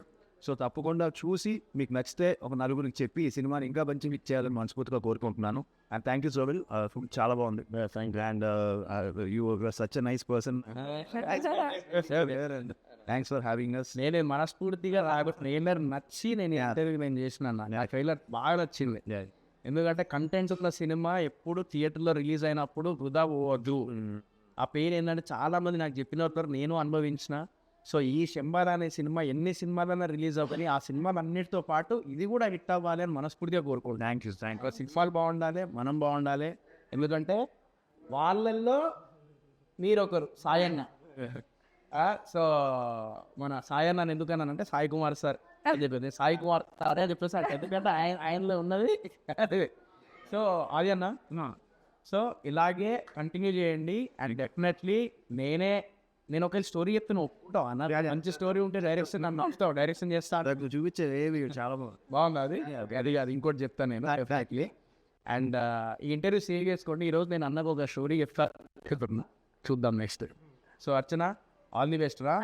సో తప్పకుండా చూసి మీకు నచ్చితే ఒక నలుగురికి చెప్పి ఈ సినిమాని ఇంకా మంచి హిట్ చేయాలని మనస్ఫూర్తిగా కోరుకుంటున్నాను. And thank you so well, food చాలా బాగుంది. And you such a nice person. Thanks for having us. నేను మనస్ఫూర్తిగా ట్రైలర్ నచ్చి నేను ఇంటర్వ్యూ నేను చేసినాను. ఆ ట్రైలర్ బాగా నచ్చింది. ఎందుకంటే కంటెంట్స్ ఉన్న సినిమా ఎప్పుడు థియేటర్లో రిలీజ్ అయినప్పుడు వృధా పోవద్దు. ఆ పెయిన్ ఏంటంటే చాలామంది నాకు చెప్పినట్టు నేను అనుభవించిన. సో ఈ శంబాలా అనే సినిమా ఎన్ని సినిమాలైనా రిలీజ్ అవ్వని, ఆ సినిమాలన్నిటితో పాటు ఇది కూడా హిట్ అవ్వాలి అని మనస్ఫూర్తిగా కోరుకుంటున్నాను. Thank you. సినిమాలు బాగుండాలి, మనం బాగుండాలి. ఎందుకంటే వాళ్ళల్లో మీరొకరు సాయన్న. సో మన సాయన్న ఎందుకన్నానంటే సాయి కుమార్ సార్ అని చెప్పింది. సాయి కుమార్ సార్ అని చెప్పేసి ఎందుకంటే ఆయనలో ఉన్నది అదే. సో అది అన్న, సో ఇలాగే కంటిన్యూ చేయండి. అండ్ డెఫినెట్లీ నేను ఒక స్టోరీ చెప్తాను, ఒప్పుకుంటావు అన్న. మంచి స్టోరీ ఉంటే డైరెక్షన్ నన్ను వస్తావు, డైరెక్షన్ చేస్తాను. చూపించేది చాలా బాగుంది. అది కాదు, ఇంకోటి చెప్తాను నేను ఎగ్జాక్ట్లీ. అండ్ ఈ ఇంటర్వ్యూ సేవ్ చేసుకోండి. ఈరోజు నేను అన్నకు ఒక స్టోరీ చెప్తాను, చూద్దాం next. So Archana, all the best రా.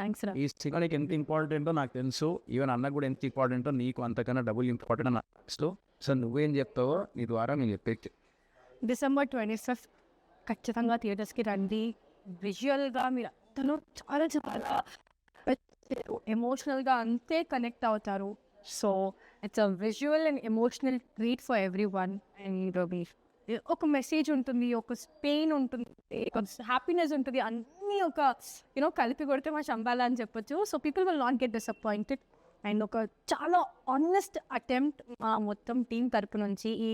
ఈ సినిమా నీకు ఎంత ఇంపార్టెంటో నాకు తెలుసు, ఈవెన్ అన్నకు కూడా ఎంత ఇంపార్టెంటో నీకు అంతకన్నా డబుల్ ఇంపార్టెంట్ అని నాకు తెలుసు. సో నువ్వేం చెప్తావో నీ ద్వారా నేను చెప్పేది. December 25th ఖచ్చితంగా థియేటర్స్కి రండి. విజువల్గా మీరు అందరూ చాలా చాలా ఎమోషనల్గా అంతే కనెక్ట్ అవుతారు. So it's a visual and emotional treat for every one. And ఒక మెసేజ్ ఉంటుంది, ఒక పెయిన్ ఉంటుంది, ఒక హ్యాపీనెస్ ఉంటుంది, అన్నీ ఒక కలిపి కొడితే మా శంబాలా అని చెప్పొచ్చు. So people will not get disappointed. And ఒక చాలా ఆనెస్ట్ అటెంప్ట్ మా మొత్తం టీం తరపు నుంచి. ఈ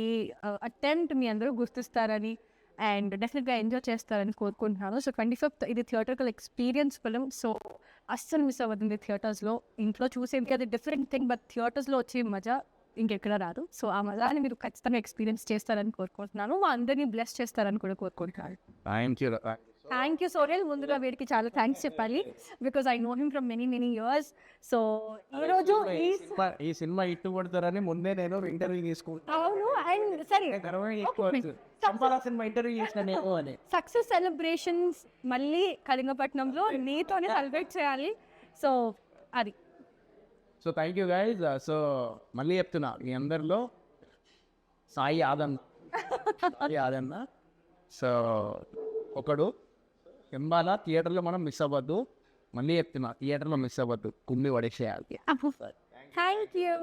అటెంప్ట్ మీ అందరూ గుర్తిస్తారని అండ్ డెఫినెట్గా ఎంజాయ్ చేస్తారని కోరుకుంటున్నాను. సో 25th ఇది థియేటర్కల్ ఎక్స్పీరియన్స్ ఫిలిం. సో అస్సలు మిస్ అవ్వదండి థియేటర్స్లో. ఇంట్లో చూసేది అది డిఫరెంట్ థింగ్, బట్ థియేటర్స్లో వచ్చే మజా ఇంకెక్కడ రాదు. సో ఆ మజాని మీరు ఖచ్చితంగా ఎక్స్పీరియన్స్ చేస్తారని కోరుకుంటున్నాను. మా అందరినీ బ్లెస్ చేస్తారని కూడా కోరుకుంటున్నాను. Thank you Sohel. ముందుగా వీడికి చాలా థ్యాంక్స్ చెప్పాలి, because I know him from many years. సో ఈరోజు ఈ సినిమా ఇట్టు కొడతారని ముందే నేను ఇంటర్వ్యూ తీసుకుంటాను. అవును. అండ్ సరే, సినిమా ఇంటర్వ్యూ చేసిన సక్సెస్ సెలబ్రేషన్స్ మళ్ళీ కళింగపట్నంలో నీతోనే సెలబ్రేట్ చేయాలి. సో అది. So thank you guys. So మళ్ళీ చెప్తున్నా, మీ అందరిలో సాయి ఆదన్న సో ఒకడు. శంబాలా థియేటర్లో మనం మిస్ అవ్వద్దు. మళ్ళీ చెప్తున్నా, థియేటర్లో మిస్ అవ్వద్దు, కుమ్మి పడేసేయాలి. Thank you.